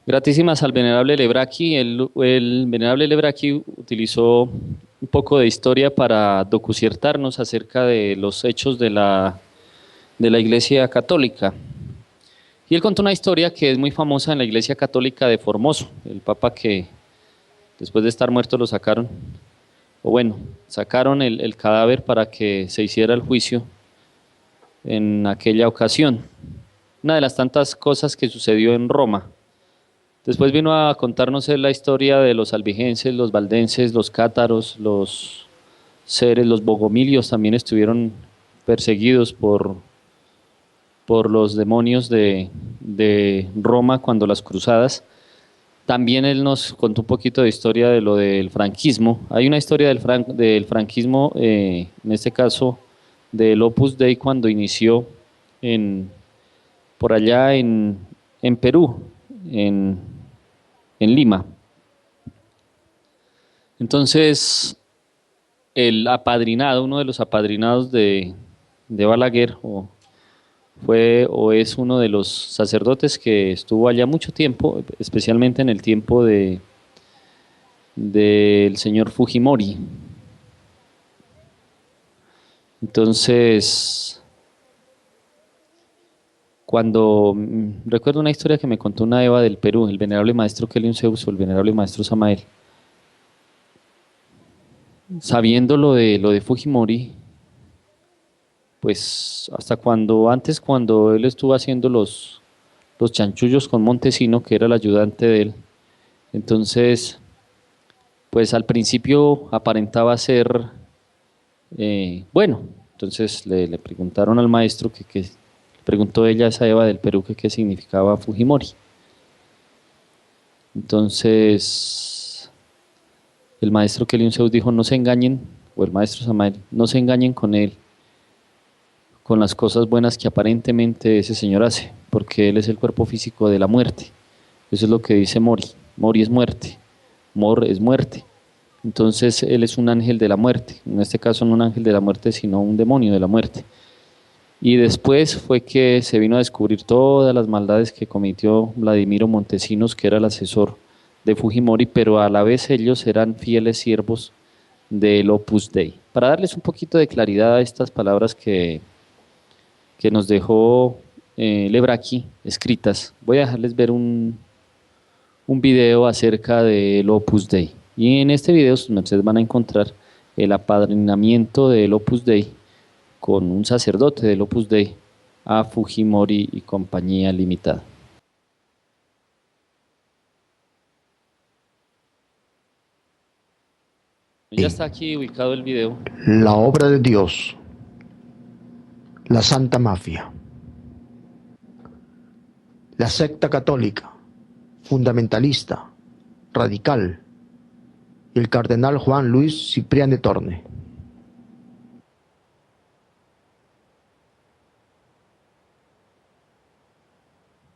Gratísimas al venerable Lebraki. El venerable Lebraki utilizó un poco de historia para docuciertarnos acerca de los hechos de la Iglesia Católica. Y él contó una historia que es muy famosa en la Iglesia Católica de Formoso, el papa que después de estar muerto lo sacaron, o bueno, sacaron el cadáver para que se hiciera el juicio en aquella ocasión. Una de las tantas cosas que sucedió en Roma. Después vino a contarnos él la historia de los albigenses, los valdenses, los cátaros, los seres, los bogomilios también estuvieron perseguidos por los demonios de Roma cuando las cruzadas. También él nos contó un poquito de historia de lo del franquismo. Hay una historia del franquismo, en este caso del Opus Dei, cuando inició en, por allá en Perú, en, en Lima. Entonces, el apadrinado, uno de los apadrinados de Balaguer, fue o es uno de los sacerdotes que estuvo allá mucho tiempo, especialmente en el tiempo del señor Fujimori. Entonces, cuando recuerdo una historia que me contó una Eva del Perú, el venerable maestro Kelion Zeus o el venerable maestro Samael, sabiendo lo de Fujimori, pues hasta cuando él estuvo haciendo los chanchullos con Montesino, que era el ayudante de él, entonces, pues al principio aparentaba ser bueno. Entonces le preguntaron al maestro preguntó ella a esa Eva del Perú que qué significaba Fujimori. Entonces, el maestro Kelion Zeus dijo, no se engañen, o el maestro Samael, no se engañen con él, con las cosas buenas que aparentemente ese señor hace, porque él es el cuerpo físico de la muerte. Eso es lo que dice Mori. Mori es muerte, Mor es muerte. Entonces él es un ángel de la muerte, en este caso no un ángel de la muerte, sino un demonio de la muerte. Y después fue que se vino a descubrir todas las maldades que cometió Vladimiro Montesinos, que era el asesor de Fujimori, pero a la vez ellos eran fieles siervos del Opus Dei. Para darles un poquito de claridad a estas palabras que nos dejó Lebraki escritas, voy a dejarles ver un video acerca del Opus Dei. Y en este video ustedes van a encontrar el apadrinamiento del Opus Dei con un sacerdote del Opus Dei a Fujimori y compañía limitada. Ya está aquí ubicado el video. La obra de Dios, la Santa Mafia, la secta católica, fundamentalista, radical, y el cardenal Juan Luis Ciprián de Torne.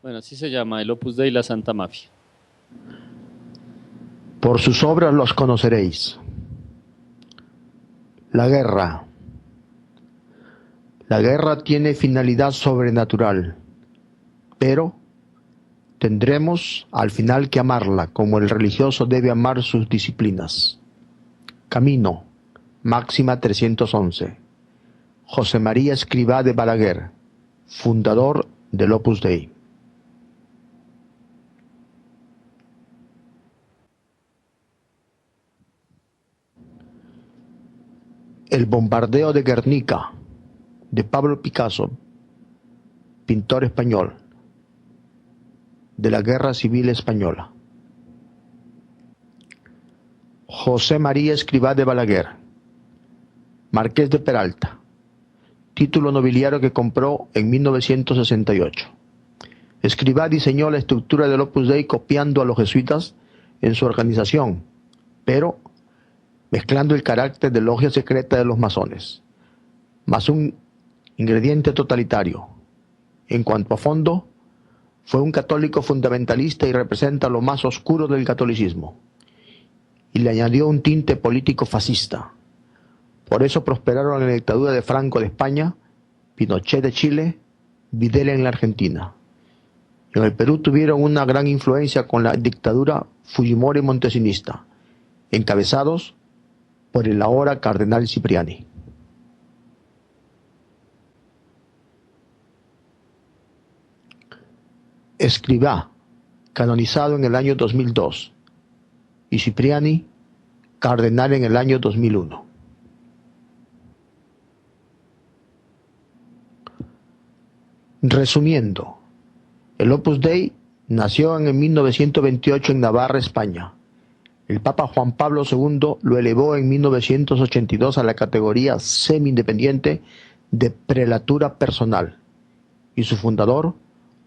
Bueno, así se llama el Opus Dei, la Santa Mafia. Por sus obras los conoceréis. La guerra. La guerra tiene finalidad sobrenatural, pero tendremos al final que amarla como el religioso debe amar sus disciplinas. Camino, Máxima 311. José María Escrivá de Balaguer, fundador del Opus Dei. El bombardeo de Guernica, de Pablo Picasso, pintor español, de la Guerra Civil Española. José María Escrivá de Balaguer, Marqués de Peralta, título nobiliario que compró en 1968. Escrivá diseñó la estructura del Opus Dei copiando a los jesuitas en su organización, pero mezclando el carácter de logia secreta de los masones, más un ingrediente totalitario. En cuanto a fondo, fue un católico fundamentalista y representa lo más oscuro del catolicismo, y le añadió un tinte político fascista. Por eso prosperaron en la dictadura de Franco de España, Pinochet de Chile, Videla en la Argentina. En el Perú tuvieron una gran influencia con la dictadura Fujimori montesinista, encabezados por el ahora cardenal Cipriani. Escrivá, canonizado en el año 2002, y Cipriani, cardenal en el año 2001. Resumiendo, el Opus Dei nació en 1928 en Navarra, España. El Papa Juan Pablo II lo elevó en 1982 a la categoría semi-independiente de prelatura personal, y su fundador,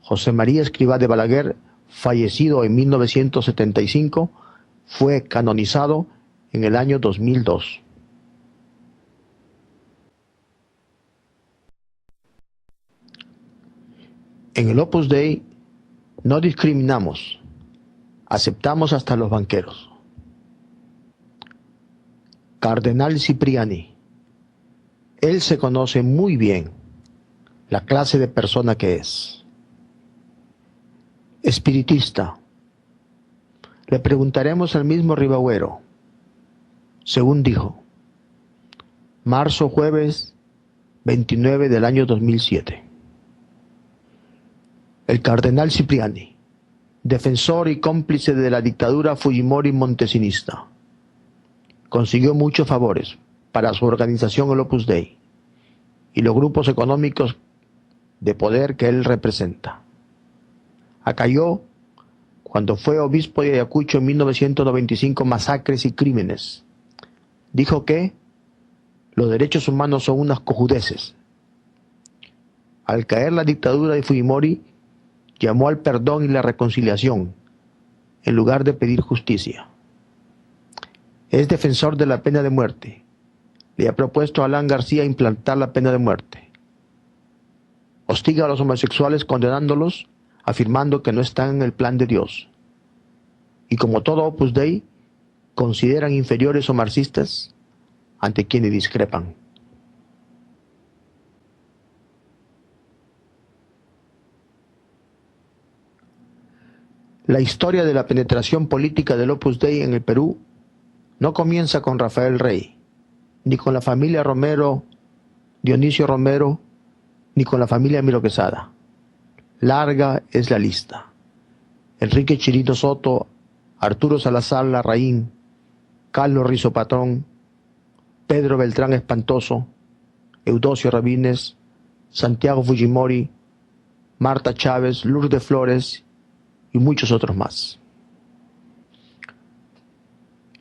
José María Escrivá de Balaguer, fallecido en 1975, fue canonizado en el año 2002. En el Opus Dei no discriminamos, aceptamos hasta los banqueros. Cardenal Cipriani, él se conoce muy bien la clase de persona que es. Espiritista, le preguntaremos al mismo Ribagüero, según dijo, marzo jueves 29 del año 2007. El cardenal Cipriani, defensor y cómplice de la dictadura Fujimori montesinista, consiguió muchos favores para su organización el Opus Dei y los grupos económicos de poder que él representa. Acalló cuando fue obispo de Ayacucho en 1995 masacres y crímenes. Dijo que los derechos humanos son unas cojudeces. Al caer la dictadura de Fujimori, llamó al perdón y la reconciliación, en lugar de pedir justicia. Es defensor de la pena de muerte. Le ha propuesto a Alan García implantar la pena de muerte. Hostiga a los homosexuales condenándolos, afirmando que no están en el plan de Dios. Y como todo Opus Dei, consideran inferiores o marxistas ante quienes discrepan. La historia de la penetración política del Opus Dei en el Perú no comienza con Rafael Rey, ni con la familia Romero, Dionisio Romero, ni con la familia Miro Quesada. Larga es la lista. Enrique Chirino Soto, Arturo Salazar Larraín, Carlos Rizo Patrón, Pedro Beltrán Espantoso, Eudosio Rabines, Santiago Fujimori, Marta Chávez, Lourdes Flores y muchos otros más.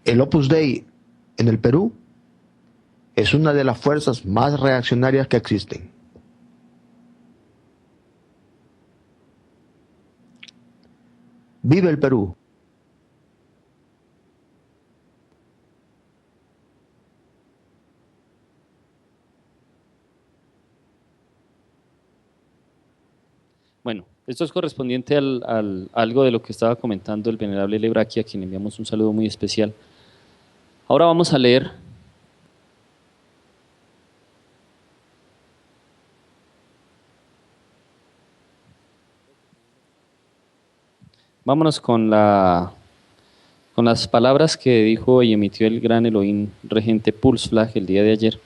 El Opus Dei en el Perú es una de las fuerzas más reaccionarias que existen. ¡Vive el Perú! Bueno, esto es correspondiente algo de lo que estaba comentando el venerable Lebraqui, a quien enviamos un saludo muy especial. Ahora vamos a leer vámonos con las palabras que dijo y emitió el gran Elohim regente Pulsflag el día de ayer,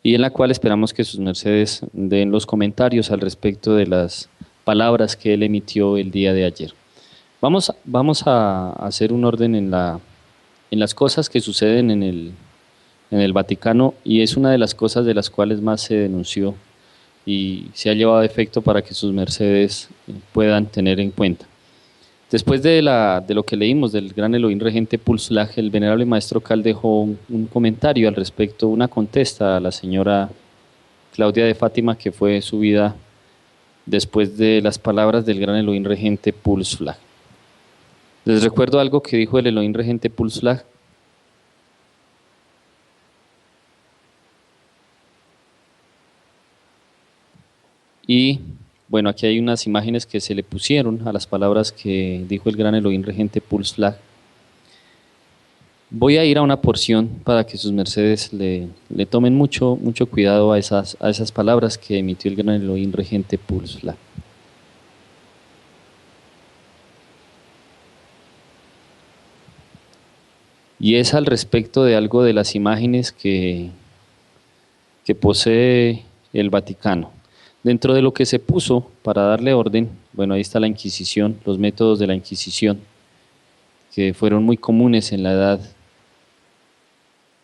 y en la cual esperamos que sus mercedes den los comentarios al respecto de las palabras que él emitió el día de ayer. Vamos a hacer un orden en las cosas que suceden en el Vaticano, y es una de las cosas de las cuales más se denunció y se ha llevado a efecto para que sus mercedes puedan tener en cuenta. Después de lo que leímos del gran Elohim regente Pulsflag, el venerable maestro Cal dejó un comentario al respecto, una contesta a la señora Claudia de Fátima, que fue subida después de las palabras del gran Elohim regente Pulsflag. Les recuerdo algo que dijo el Elohim regente Pulsflag. Y bueno, aquí hay unas imágenes que se le pusieron a las palabras que dijo el gran Elohim regente Pulsflag. Voy a ir a una porción para que sus mercedes le tomen mucho cuidado a esas palabras que emitió el gran Elohim regente Pulsla. Y es al respecto de algo de las imágenes que posee el Vaticano. Dentro de lo que se puso para darle orden, bueno, ahí está la Inquisición, los métodos de la Inquisición, que fueron muy comunes en la Edad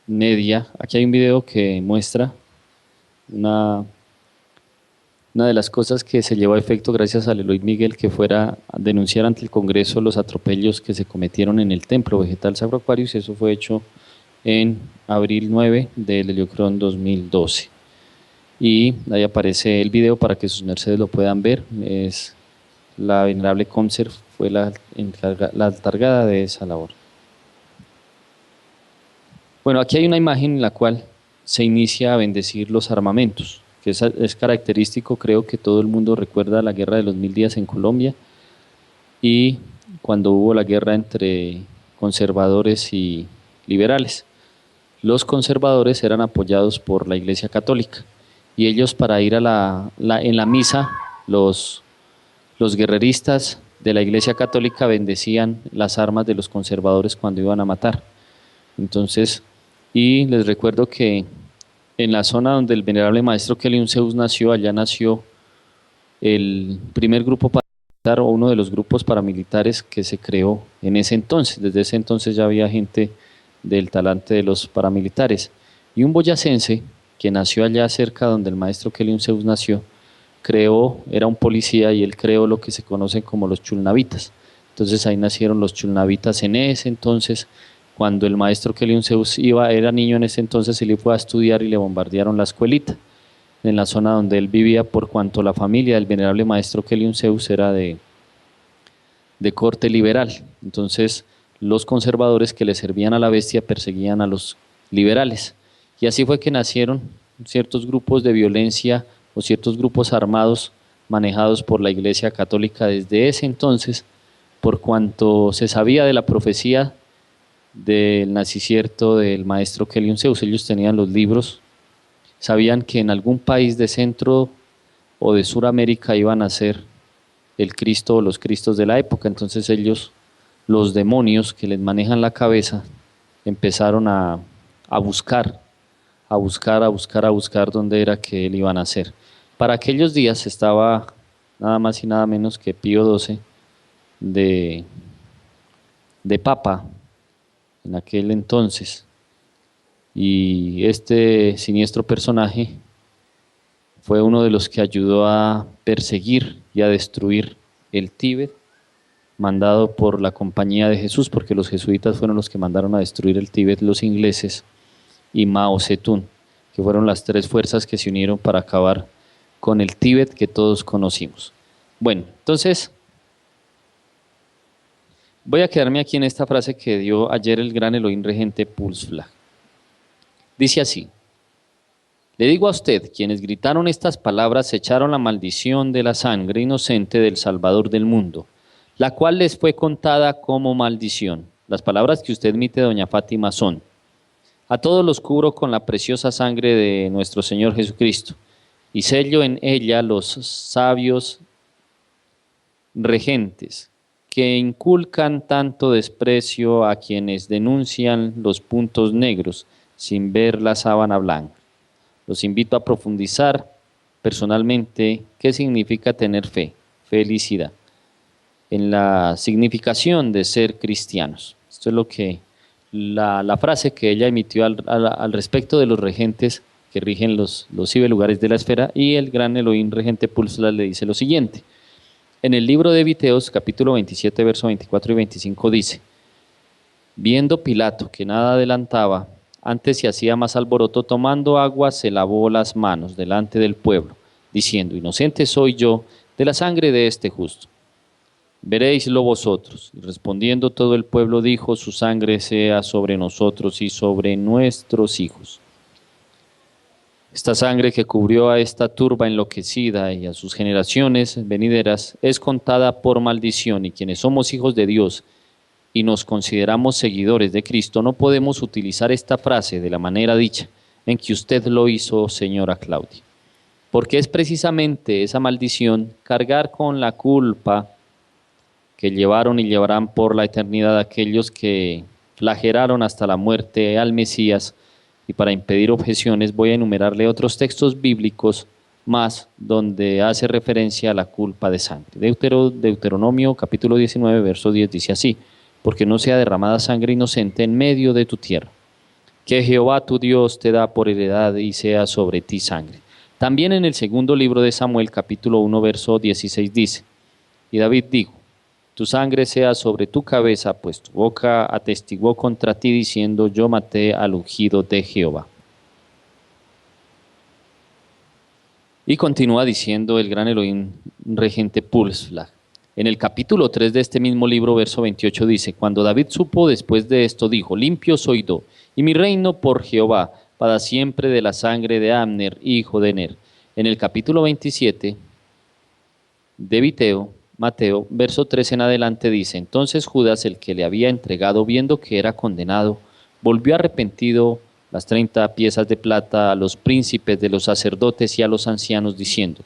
Media. Aquí hay un video que muestra una de las cosas que se llevó a efecto gracias al Elohim Miguel, que fuera a denunciar ante el Congreso los atropellos que se cometieron en el Templo Vegetal Sacro Aquarius. Eso fue hecho en abril 9 del Heliocrón 2012. Y ahí aparece el video para que sus mercedes lo puedan ver. Es la venerable Comser, fue la encargada de esa labor. Bueno, aquí hay una imagen en la cual se inicia a bendecir los armamentos, que es característico, creo que todo el mundo recuerda la guerra de los 1000 días en Colombia y cuando hubo la guerra entre conservadores y liberales. Los conservadores eran apoyados por la Iglesia Católica y ellos, para ir a en la misa, los guerreristas de la Iglesia Católica bendecían las armas de los conservadores cuando iban a matar. Entonces, y les recuerdo que en la zona donde el venerable maestro Keliun Zeus nació, allá nació el primer grupo paramilitar, o uno de los grupos paramilitares que se creó en ese entonces. Desde ese entonces ya había gente del talante de los paramilitares. Y un boyacense que nació allá cerca donde el maestro Keliun Zeus nació, era un policía y él creó lo que se conocen como los chulnavitas. Entonces ahí nacieron los chulnavitas en ese entonces. Cuando el maestro Keliun Zeus era niño en ese entonces, él fue a estudiar y le bombardearon la escuelita en la zona donde él vivía, por cuanto la familia del venerable maestro Keliun Zeus era de corte liberal. Entonces los conservadores que le servían a la bestia perseguían a los liberales. Y así fue que nacieron ciertos grupos de violencia o ciertos grupos armados manejados por la Iglesia Católica desde ese entonces, por cuanto se sabía de la profecía del nacicierto del maestro Keliun Zeus. Ellos tenían los libros, sabían que en algún país de Centro o de Suramérica iban a ser el Cristo o los Cristos de la época. Entonces ellos, los demonios que les manejan la cabeza, empezaron a buscar dónde era que él iba a nacer. Para aquellos días estaba nada más y nada menos que Pío XII de Papa en aquel entonces, y este siniestro personaje fue uno de los que ayudó a perseguir y a destruir el Tíbet, mandado por la Compañía de Jesús, porque los jesuitas fueron los que mandaron a destruir el Tíbet, los ingleses, y Mao Zedong, que fueron las tres fuerzas que se unieron para acabar con el Tíbet que todos conocimos. Bueno, entonces voy a quedarme aquí en esta frase que dio ayer el gran Elohim regente Pulsla. Dice así: le digo a usted, quienes gritaron estas palabras echaron la maldición de la sangre inocente del Salvador del mundo, la cual les fue contada como maldición. Las palabras que usted emite, doña Fátima, son: a todos los cubro con la preciosa sangre de nuestro Señor Jesucristo, y sello en ella los sabios regentes que inculcan tanto desprecio a quienes denuncian los puntos negros sin ver la sábana blanca. Los invito a profundizar personalmente qué significa tener fe, felicidad, en la significación de ser cristianos. Esto es lo que la frase que ella emitió al respecto de los regentes que rigen los ciberlugares de la esfera, y el gran Elohim regente Pulsla le dice lo siguiente. En el libro de Viteos, capítulo 27, verso 24 y 25 dice: viendo Pilato que nada adelantaba, antes se hacía más alboroto, tomando agua se lavó las manos delante del pueblo, diciendo: inocente soy yo de la sangre de este justo. Veréislo vosotros. Y respondiendo todo el pueblo dijo: su sangre sea sobre nosotros y sobre nuestros hijos. Esta sangre que cubrió a esta turba enloquecida y a sus generaciones venideras es contada por maldición, y quienes somos hijos de Dios y nos consideramos seguidores de Cristo, no podemos utilizar esta frase de la manera dicha en que usted lo hizo, señora Claudia. Porque es precisamente esa maldición, cargar con la culpa que llevaron y llevarán por la eternidad aquellos que flagelaron hasta la muerte al Mesías. Y para impedir objeciones voy a enumerarle otros textos bíblicos más donde hace referencia a la culpa de sangre. Deuteronomio capítulo 19, verso 10 dice así: porque no sea derramada sangre inocente en medio de tu tierra, que Jehová tu Dios te da por heredad y sea sobre ti sangre. También en el segundo libro de Samuel capítulo 1, verso 16 dice: y David dijo: tu sangre sea sobre tu cabeza, pues tu boca atestiguó contra ti diciendo: yo maté al ungido de Jehová. Y continúa diciendo el gran Elohim regente Pulsflag. En el capítulo 3 de este mismo libro, verso 28 dice: cuando David supo después de esto, dijo: limpio soy yo, y mi reino por Jehová, para siempre de la sangre de Abner, hijo de Ner. En el capítulo 27 de Mateo, verso 3 en adelante dice: entonces Judas, el que le había entregado, viendo que era condenado, volvió arrepentido las 30 piezas de plata a los príncipes de los sacerdotes y a los ancianos, diciendo: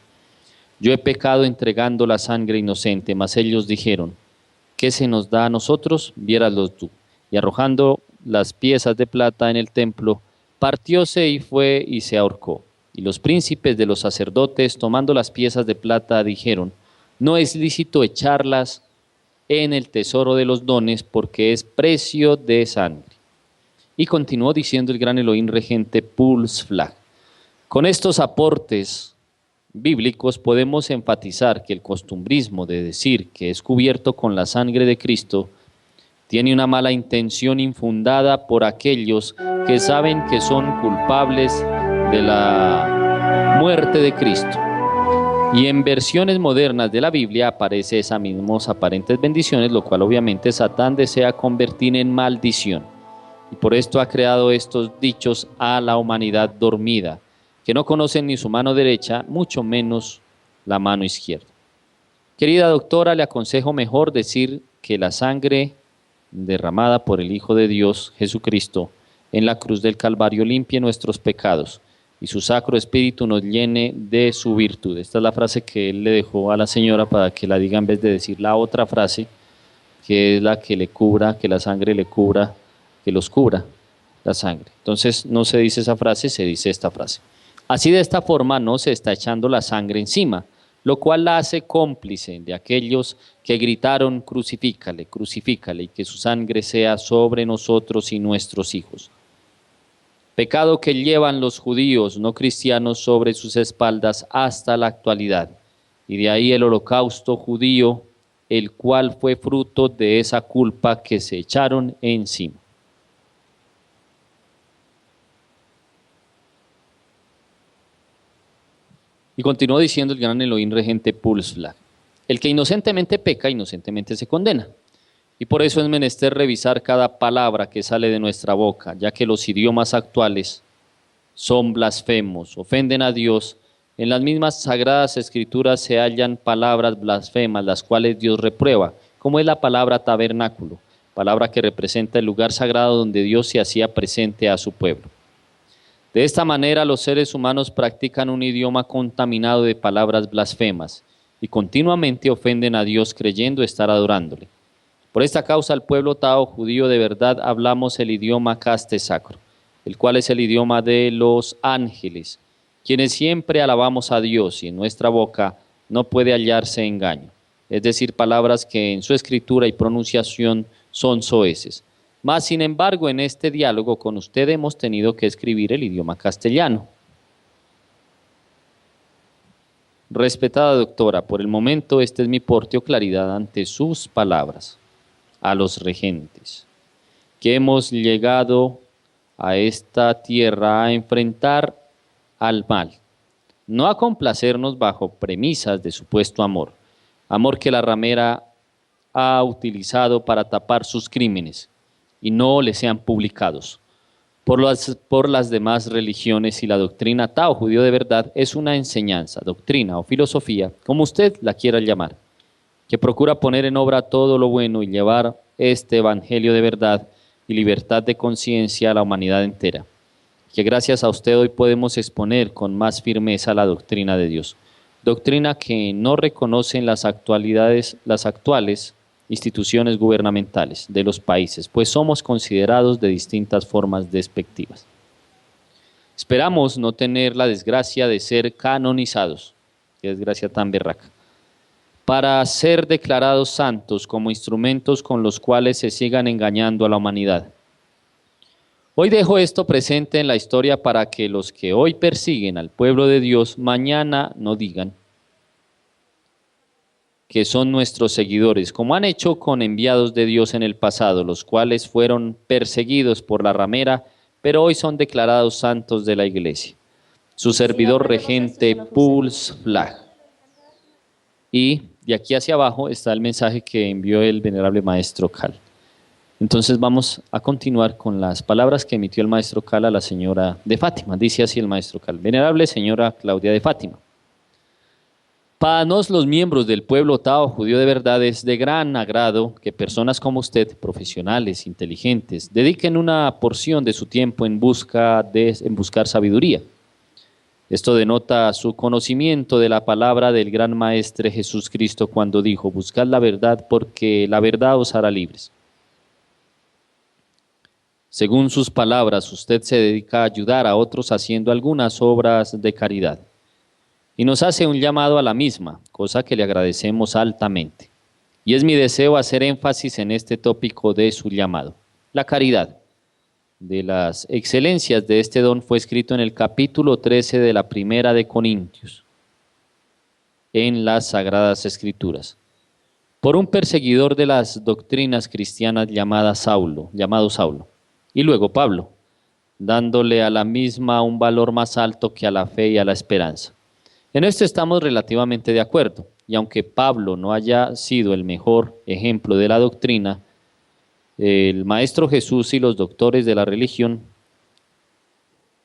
yo he pecado entregando la sangre inocente. Mas ellos dijeron: ¿qué se nos da a nosotros? Viéraslo tú. Y arrojando las piezas de plata en el templo, partióse y fue y se ahorcó. Y los príncipes de los sacerdotes, tomando las piezas de plata, dijeron: no es lícito echarlas en el tesoro de los dones, porque es precio de sangre. Y continuó diciendo el gran Elohim regente Pulsflag: con estos aportes bíblicos podemos enfatizar que el costumbrismo de decir que es cubierto con la sangre de Cristo tiene una mala intención infundada por aquellos que saben que son culpables de la muerte de Cristo. Y en versiones modernas de la Biblia aparece esas mismas aparentes bendiciones, lo cual obviamente Satán desea convertir en maldición. Y por esto ha creado estos dichos a la humanidad dormida, que no conocen ni su mano derecha, mucho menos la mano izquierda. Querida doctora, le aconsejo mejor decir que la sangre derramada por el Hijo de Dios, Jesucristo, en la cruz del Calvario limpie nuestros pecados y su sacro espíritu nos llene de su virtud. Esta es la frase que él le dejó a la señora para que la diga en vez de decir la otra frase, que es la que le cubra, que la sangre le cubra, que los cubra la sangre. Entonces no se dice esa frase, se dice esta frase. Así, de esta forma no se está echando la sangre encima, lo cual la hace cómplice de aquellos que gritaron: crucifícale, crucifícale, y que su sangre sea sobre nosotros y nuestros hijos. Pecado que llevan los judíos no cristianos sobre sus espaldas hasta la actualidad, y de ahí el holocausto judío, el cual fue fruto de esa culpa que se echaron encima. Y continuó diciendo el gran Elohim regente Pulsflag: el que inocentemente peca, inocentemente se condena. Y por eso es menester revisar cada palabra que sale de nuestra boca, ya que los idiomas actuales son blasfemos, ofenden a Dios. En las mismas sagradas escrituras se hallan palabras blasfemas, las cuales Dios reprueba, como es la palabra tabernáculo, palabra que representa el lugar sagrado donde Dios se hacía presente a su pueblo. De esta manera los seres humanos practican un idioma contaminado de palabras blasfemas y continuamente ofenden a Dios creyendo estar adorándole. Por esta causa el pueblo Tao judío de verdad hablamos el idioma caste sacro, el cual es el idioma de los ángeles, quienes siempre alabamos a Dios, y en nuestra boca no puede hallarse engaño, es decir, palabras que en su escritura y pronunciación son soeces. Mas, sin embargo, en este diálogo con usted hemos tenido que escribir el idioma castellano. Respetada doctora, por el momento este es mi porte o claridad ante sus palabras a los regentes, que hemos llegado a esta tierra a enfrentar al mal, no a complacernos bajo premisas de supuesto amor, amor que la ramera ha utilizado para tapar sus crímenes y no le sean publicados por las demás religiones. Y la doctrina Tao judío de verdad es una enseñanza, doctrina o filosofía, como usted la quiera llamar, que procura poner en obra todo lo bueno y llevar este evangelio de verdad y libertad de conciencia a la humanidad entera. Que gracias a usted hoy podemos exponer con más firmeza la doctrina de Dios. Doctrina que no reconocen las actuales instituciones gubernamentales de los países, pues somos considerados de distintas formas despectivas. Esperamos no tener la desgracia de ser canonizados, qué desgracia tan berraca, para ser declarados santos como instrumentos con los cuales se sigan engañando a la humanidad. Hoy dejo esto presente en la historia para que los que hoy persiguen al pueblo de Dios mañana no digan que son nuestros seguidores, como han hecho con enviados de Dios en el pasado, los cuales fueron perseguidos por la ramera, pero hoy son declarados santos de la iglesia. Su servidor regente Puls Flag. Y de aquí hacia abajo está el mensaje que envió el venerable maestro Cal. Entonces vamos a continuar con las palabras que emitió el maestro Cal a la señora de Fátima. Dice así el maestro Cal: venerable señora Claudia de Fátima, para nos los miembros del pueblo Tao judío de verdad es de gran agrado que personas como usted, profesionales, inteligentes, dediquen una porción de su tiempo en buscar sabiduría. Esto denota su conocimiento de la palabra del gran Maestre Jesús Cristo cuando dijo: buscad la verdad porque la verdad os hará libres. Según sus palabras, usted se dedica a ayudar a otros haciendo algunas obras de caridad y nos hace un llamado a la misma, cosa que le agradecemos altamente. Y es mi deseo hacer énfasis en este tópico de su llamado, la caridad. De las excelencias de este don fue escrito en el capítulo 13 de la Primera de Corintios, en las Sagradas Escrituras, por un perseguidor de las doctrinas cristianas llamado Saulo, y luego Pablo, dándole a la misma un valor más alto que a la fe y a la esperanza. En esto estamos relativamente de acuerdo, y aunque Pablo no haya sido el mejor ejemplo de la doctrina, el Maestro Jesús y los doctores de la religión,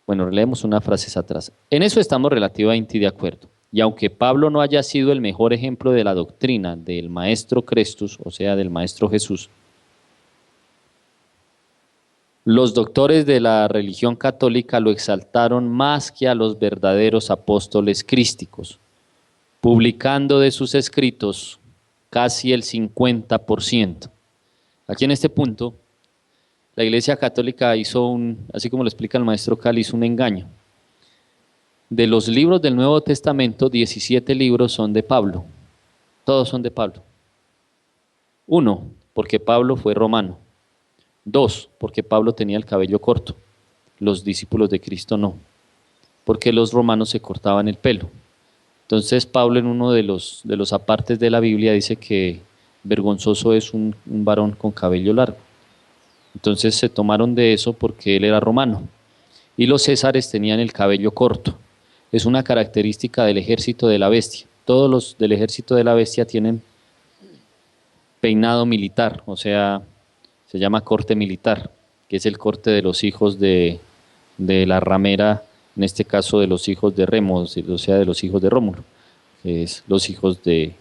bueno, leemos unas frases atrás, en eso estamos relativamente de acuerdo, y aunque Pablo no haya sido el mejor ejemplo de la doctrina del Maestro Crestus, o sea, del Maestro Jesús, los doctores de la religión católica lo exaltaron más que a los verdaderos apóstoles crísticos, publicando de sus escritos casi el 50%. Aquí en este punto, la Iglesia Católica hizo así como lo explica el maestro Cal, hizo un engaño. De los libros del Nuevo Testamento, 17 libros son de Pablo, todos son de Pablo. 1, porque Pablo fue romano. 2, porque Pablo tenía el cabello corto, los discípulos de Cristo no, porque los romanos se cortaban el pelo. Entonces Pablo en uno de los apartes de la Biblia dice que vergonzoso es un varón con cabello largo. Entonces se tomaron de eso porque él era romano y los césares tenían el cabello corto. Es una característica del ejército de la bestia. Todos los del ejército de la bestia tienen peinado militar, o sea, se llama corte militar, que es el corte de los hijos de la ramera, en este caso de los hijos de Remo, o sea, de los hijos de Rómulo, que es los hijos de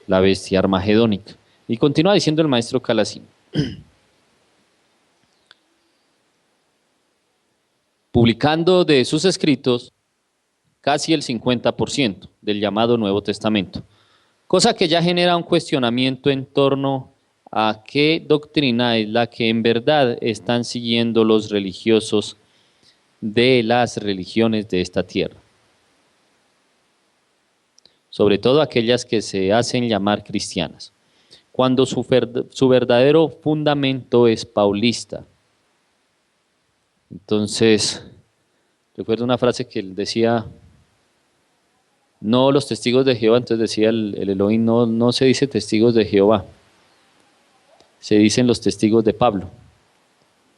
la bestia armagedónica. Y continúa diciendo el maestro Calasín. Publicando de sus escritos casi el 50% del llamado Nuevo Testamento, cosa que ya genera un cuestionamiento en torno a qué doctrina es la que en verdad están siguiendo los religiosos de las religiones de esta tierra, sobre todo aquellas que se hacen llamar cristianas, cuando su verdadero fundamento es paulista. Entonces, recuerdo una frase que él decía: no los testigos de Jehová, entonces decía el Elohim, no se dice testigos de Jehová, se dicen los testigos de Pablo.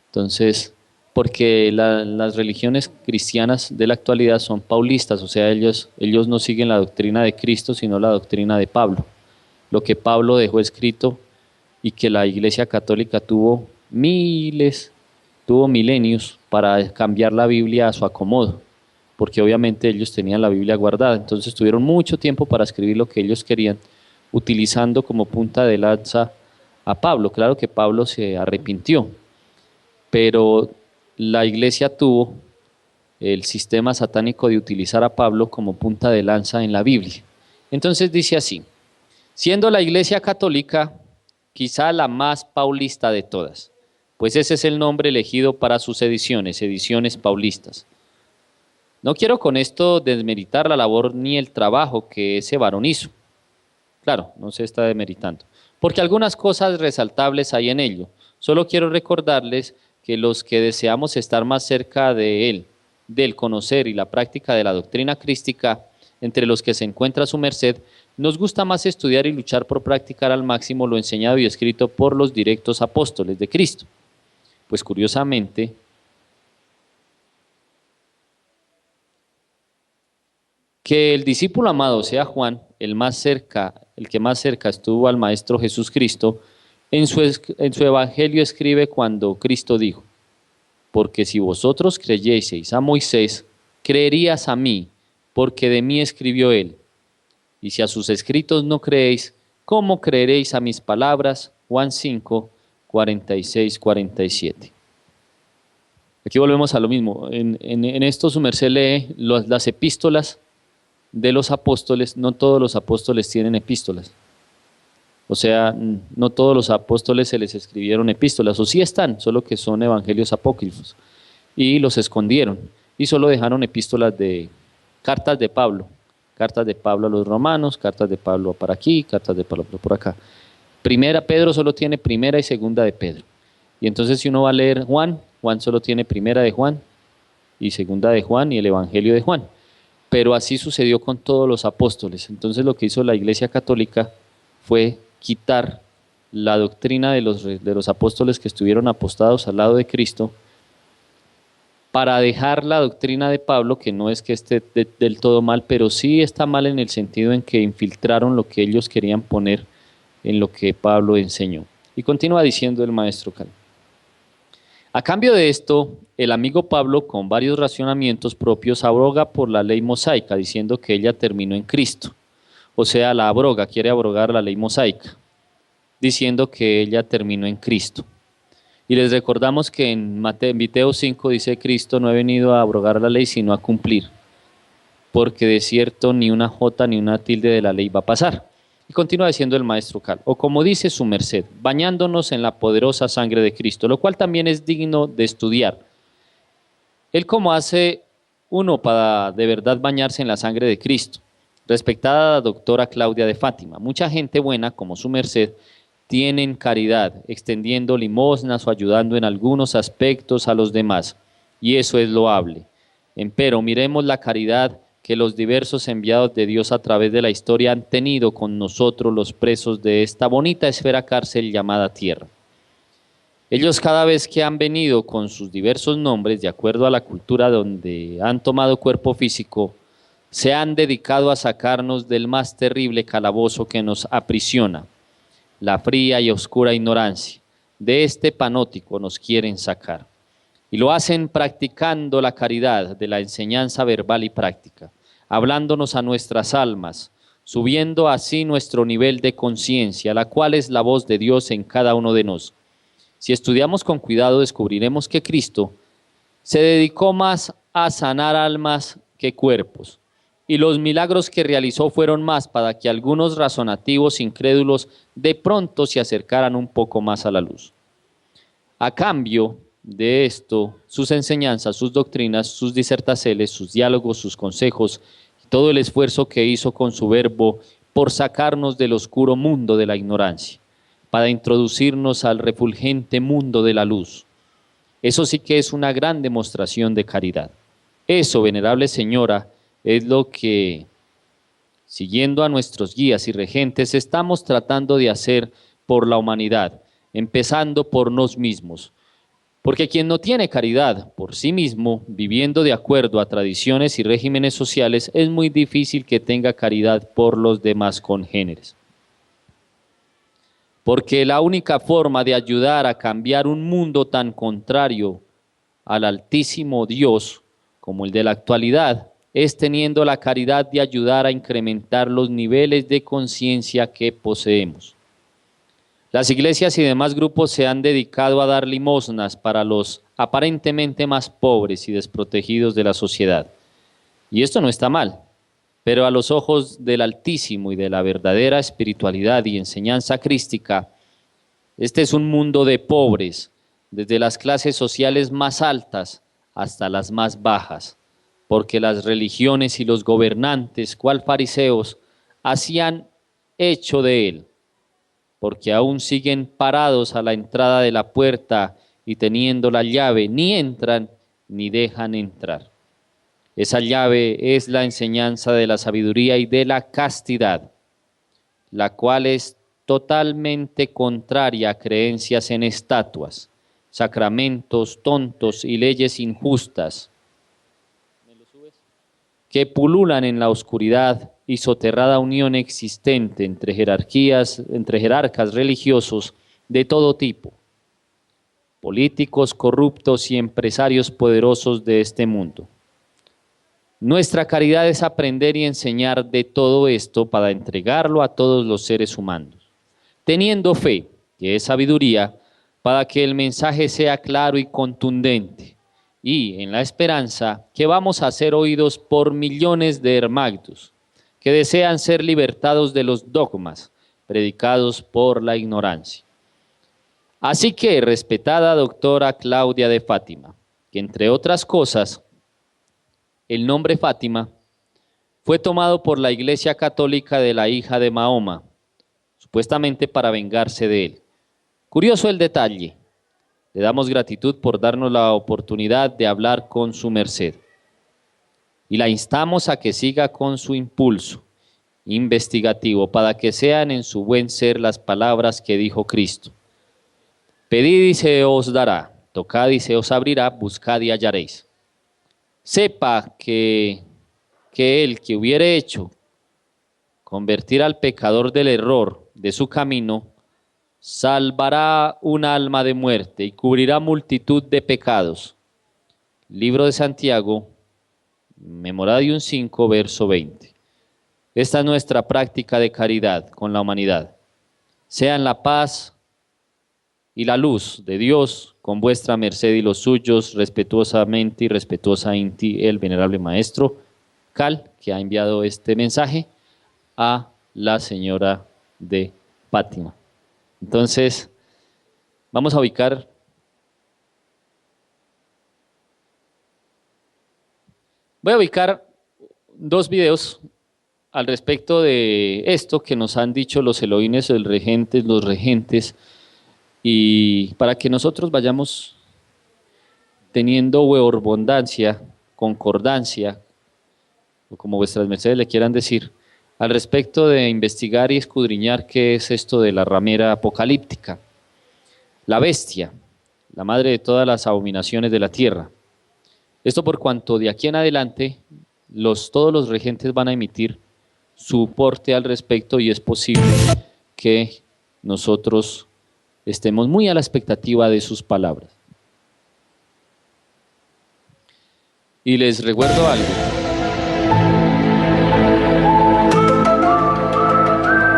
Entonces, porque las religiones cristianas de la actualidad son paulistas, o sea, ellos no siguen la doctrina de Cristo, sino la doctrina de Pablo. Lo que Pablo dejó escrito y que la Iglesia Católica tuvo milenios para cambiar la Biblia a su acomodo, porque obviamente ellos tenían la Biblia guardada, entonces tuvieron mucho tiempo para escribir lo que ellos querían, utilizando como punta de lanza a Pablo. Claro que Pablo se arrepintió, pero la iglesia tuvo el sistema satánico de utilizar a Pablo como punta de lanza en la Biblia. Entonces dice así: siendo la iglesia católica quizá la más paulista de todas, pues ese es el nombre elegido para sus ediciones, ediciones paulistas. No quiero con esto desmeritar la labor ni el trabajo que ese varón hizo. Claro, no se está demeritando, porque algunas cosas resaltables hay en ello. Solo quiero recordarles que los que deseamos estar más cerca de él, del conocer y la práctica de la doctrina crística, entre los que se encuentra su merced, nos gusta más estudiar y luchar por practicar al máximo lo enseñado y escrito por los directos apóstoles de Cristo. Pues curiosamente, que el discípulo amado sea Juan, el que más cerca estuvo al Maestro Jesús Cristo, en su evangelio escribe cuando Cristo dijo: porque si vosotros creyeseis a Moisés, creerías a mí, porque de mí escribió él. Y si a sus escritos no creéis, ¿cómo creeréis a mis palabras? Juan 5, 46, 47. Aquí volvemos a lo mismo. En esto su merced lee las epístolas de los apóstoles. No todos los apóstoles tienen epístolas. O sea, no todos los apóstoles se les escribieron epístolas, o sí están, solo que son evangelios apócrifos, y los escondieron, y solo dejaron epístolas de cartas de Pablo a los romanos, cartas de Pablo para aquí, cartas de Pablo por acá. Pedro solo tiene primera y segunda de Pedro, y entonces si uno va a leer Juan solo tiene primera de Juan, y segunda de Juan, y el evangelio de Juan, pero así sucedió con todos los apóstoles. Entonces lo que hizo la Iglesia Católica fue quitar la doctrina de los apóstoles que estuvieron apostados al lado de Cristo para dejar la doctrina de Pablo, que no es que esté del todo mal, pero sí está mal en el sentido en que infiltraron lo que ellos querían poner en lo que Pablo enseñó. Y continúa diciendo el maestro Cal: a cambio de esto, el amigo Pablo, con varios racionamientos propios, abroga por la ley mosaica, diciendo que ella terminó en Cristo. O sea, la abroga, quiere abrogar la ley mosaica, diciendo que ella terminó en Cristo. Y les recordamos que en Mateo 5 dice: Cristo no ha venido a abrogar la ley, sino a cumplir, porque de cierto ni una jota ni una tilde de la ley va a pasar. Y continúa diciendo el maestro Cal: o como dice su merced, bañándonos en la poderosa sangre de Cristo, lo cual también es digno de estudiar. Él como hace uno para de verdad bañarse en la sangre de Cristo. Respectada doctora Claudia de Fátima, mucha gente buena como su merced tienen caridad, extendiendo limosnas o ayudando en algunos aspectos a los demás, y eso es loable. Empero miremos la caridad que los diversos enviados de Dios a través de la historia han tenido con nosotros los presos de esta bonita esfera cárcel llamada tierra. Ellos cada vez que han venido con sus diversos nombres, de acuerdo a la cultura donde han tomado cuerpo físico, se han dedicado a sacarnos del más terrible calabozo que nos aprisiona, la fría y oscura ignorancia. De este panótico nos quieren sacar. Y lo hacen practicando la caridad de la enseñanza verbal y práctica, hablándonos a nuestras almas, subiendo así nuestro nivel de conciencia, la cual es la voz de Dios en cada uno de nosotros. Si estudiamos con cuidado, descubriremos que Cristo se dedicó más a sanar almas que cuerpos, y los milagros que realizó fueron más para que algunos razonativos incrédulos de pronto se acercaran un poco más a la luz. A cambio de esto, sus enseñanzas, sus doctrinas, sus disertaciones, sus diálogos, sus consejos, todo el esfuerzo que hizo con su verbo por sacarnos del oscuro mundo de la ignorancia, para introducirnos al refulgente mundo de la luz. Eso sí que es una gran demostración de caridad. Eso, venerable señora, es lo que, siguiendo a nuestros guías y regentes, estamos tratando de hacer por la humanidad, empezando por nos mismos. Porque quien no tiene caridad por sí mismo, viviendo de acuerdo a tradiciones y regímenes sociales, es muy difícil que tenga caridad por los demás congéneres. Porque la única forma de ayudar a cambiar un mundo tan contrario al Altísimo Dios como el de la actualidad es teniendo la caridad de ayudar a incrementar los niveles de conciencia que poseemos. Las iglesias y demás grupos se han dedicado a dar limosnas para los aparentemente más pobres y desprotegidos de la sociedad. Y esto no está mal, pero a los ojos del Altísimo y de la verdadera espiritualidad y enseñanza crística, este es un mundo de pobres, desde las clases sociales más altas hasta las más bajas, porque las religiones y los gobernantes, cual fariseos, hacían hecho de él, porque aún siguen parados a la entrada de la puerta y teniendo la llave, ni entran ni dejan entrar. Esa llave es la enseñanza de la sabiduría y de la castidad, la cual es totalmente contraria a creencias en estatuas, sacramentos tontos y leyes injustas que pululan en la oscuridad y soterrada unión existente entre jerarcas religiosos de todo tipo, políticos corruptos y empresarios poderosos de este mundo. Nuestra caridad es aprender y enseñar de todo esto para entregarlo a todos los seres humanos, teniendo fe, que es sabiduría, para que el mensaje sea claro y contundente, y en la esperanza que vamos a ser oídos por millones de hermagdos, que desean ser libertados de los dogmas predicados por la ignorancia. Así que, respetada doctora Claudia de Fátima, que entre otras cosas, el nombre Fátima fue tomado por la Iglesia Católica de la hija de Mahoma, supuestamente para vengarse de él. Curioso el detalle. Le damos gratitud por darnos la oportunidad de hablar con su merced. Y la instamos a que siga con su impulso investigativo para que sean en su buen ser las palabras que dijo Cristo. Pedid y se os dará, tocad y se os abrirá, buscad y hallaréis. Sepa que el que hubiere hecho convertir al pecador del error de su camino, salvará un alma de muerte y cubrirá multitud de pecados. Libro de Santiago, Memoradium 5, verso 20. Esta es nuestra práctica de caridad con la humanidad. Sean la paz y la luz de Dios con vuestra merced y los suyos, respetuosamente y respetuosamente el venerable maestro Cal, que ha enviado este mensaje a la señora de Fátima. Entonces, vamos a ubicar dos videos al respecto de esto que nos han dicho los elohines, los regentes, y para que nosotros vayamos teniendo abundancia, concordancia, o como vuestras mercedes le quieran decir, al respecto de investigar y escudriñar qué es esto de la ramera apocalíptica, la bestia, la madre de todas las abominaciones de la tierra. Esto por cuanto de aquí en adelante todos los regentes van a emitir su porte al respecto y es posible que nosotros estemos muy a la expectativa de sus palabras. Y les recuerdo algo.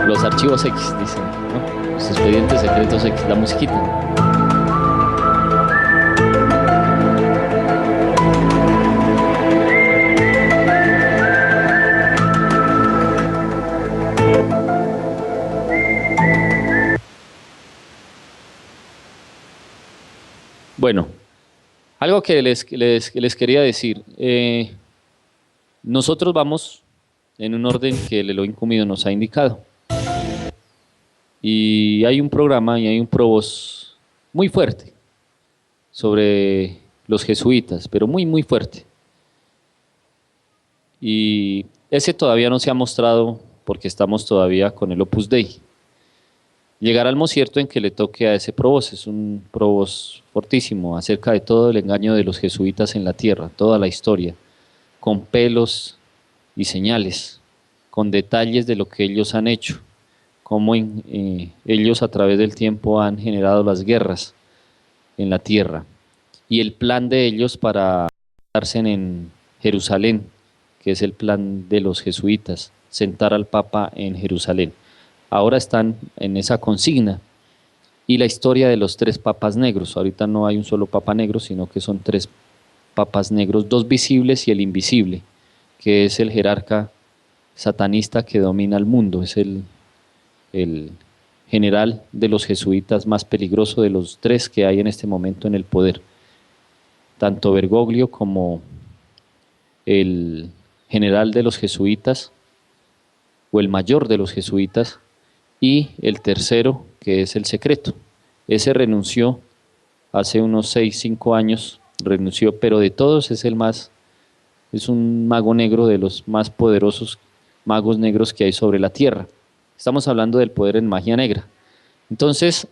Los archivos X, dicen, ¿no? Los expedientes secretos X, la musiquita. Bueno, algo que les quería decir. Nosotros vamos en un orden que el Elohim Cumido nos ha indicado. Y hay un programa y hay un probos muy fuerte sobre los jesuitas, pero muy, muy fuerte. Y ese todavía no se ha mostrado porque estamos todavía con el Opus Dei. Llegará el momento en que le toque a ese probos, es un probos fortísimo acerca de todo el engaño de los jesuitas en la tierra, toda la historia, con pelos y señales, con detalles de lo que ellos han hecho, cómo ellos a través del tiempo han generado las guerras en la tierra y el plan de ellos para darse en Jerusalén que es el plan de los jesuitas, sentar al Papa en Jerusalén. Ahora están en esa consigna. Y la historia de los tres papas negros. Ahorita no hay un solo papa negro, sino que son tres papas negros, dos visibles y el invisible, que es el jerarca satanista que domina el mundo, es el general de los jesuitas más peligroso de los tres que hay en este momento en el poder. Tanto Bergoglio como el general de los jesuitas, o el mayor de los jesuitas, y el tercero, que es el secreto. Ese renunció hace unos 6, 5 años, renunció, pero de todos es el más, es un mago negro de los más poderosos magos negros que hay sobre la tierra. Estamos hablando del poder en magia negra. Entonces,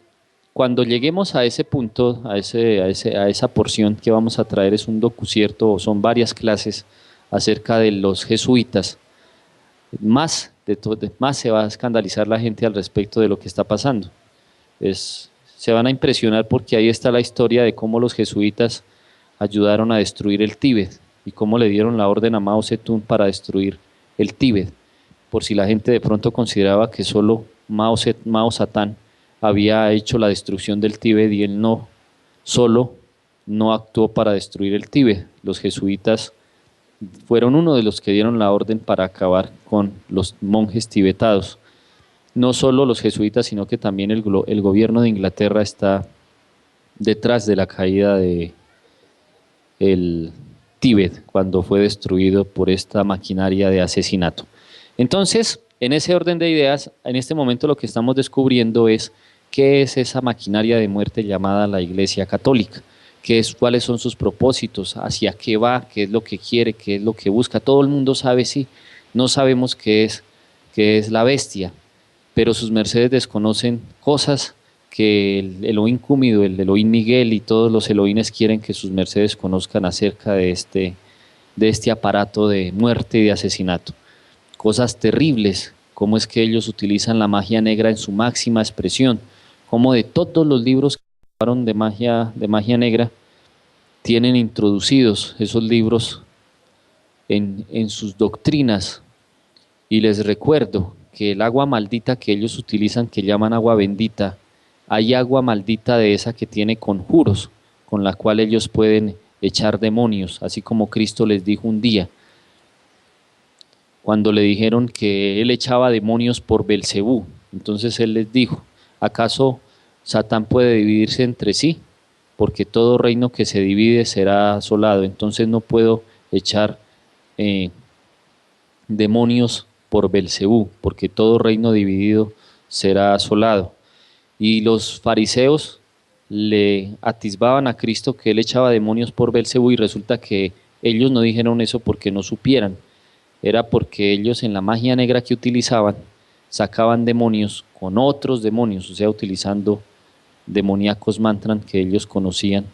cuando lleguemos a ese punto, a esa porción que vamos a traer, es un docucierto, o son varias clases acerca de los jesuitas, más se va a escandalizar la gente al respecto de lo que está pasando. Se van a impresionar porque ahí está la historia de cómo los jesuitas ayudaron a destruir el Tíbet y cómo le dieron la orden a Mao Zedong para destruir el Tíbet. Por si la gente de pronto consideraba que solo Mao Zedong había hecho la destrucción del Tíbet y él no actuó para destruir el Tíbet. Los jesuitas fueron uno de los que dieron la orden para acabar con los monjes tibetanos. No solo los jesuitas, sino que también el gobierno de Inglaterra está detrás de la caída de el Tíbet cuando fue destruido por esta maquinaria de asesinato. Entonces, en ese orden de ideas, en este momento lo que estamos descubriendo es qué es esa maquinaria de muerte llamada la Iglesia Católica. Cuáles son sus propósitos, hacia qué va, qué es lo que quiere, qué es lo que busca. Todo el mundo sabe, sí, no sabemos qué es la bestia, pero sus mercedes desconocen cosas que el Elohim Cúmido, el Elohim Miguel y todos los Elohines quieren que sus mercedes conozcan acerca de este aparato de muerte y de asesinato. Cosas terribles, cómo es que ellos utilizan la magia negra en su máxima expresión, cómo de todos los libros que hablaron de magia negra, tienen introducidos esos libros en sus doctrinas. Y les recuerdo que el agua maldita que ellos utilizan, que llaman agua bendita, hay agua maldita de esa que tiene conjuros, con la cual ellos pueden echar demonios, así como Cristo les dijo un día, cuando le dijeron que él echaba demonios por Belcebú. Entonces él les dijo, ¿acaso Satán puede dividirse entre sí? Porque todo reino que se divide será asolado. Entonces no puedo echar demonios por Belcebú, porque todo reino dividido será asolado. Y los fariseos le atisbaban a Cristo que él echaba demonios por Belcebú, y resulta que ellos no dijeron eso porque no supieran, era porque ellos en la magia negra que utilizaban sacaban demonios con otros demonios, o sea, utilizando demoníacos mantras que ellos conocían,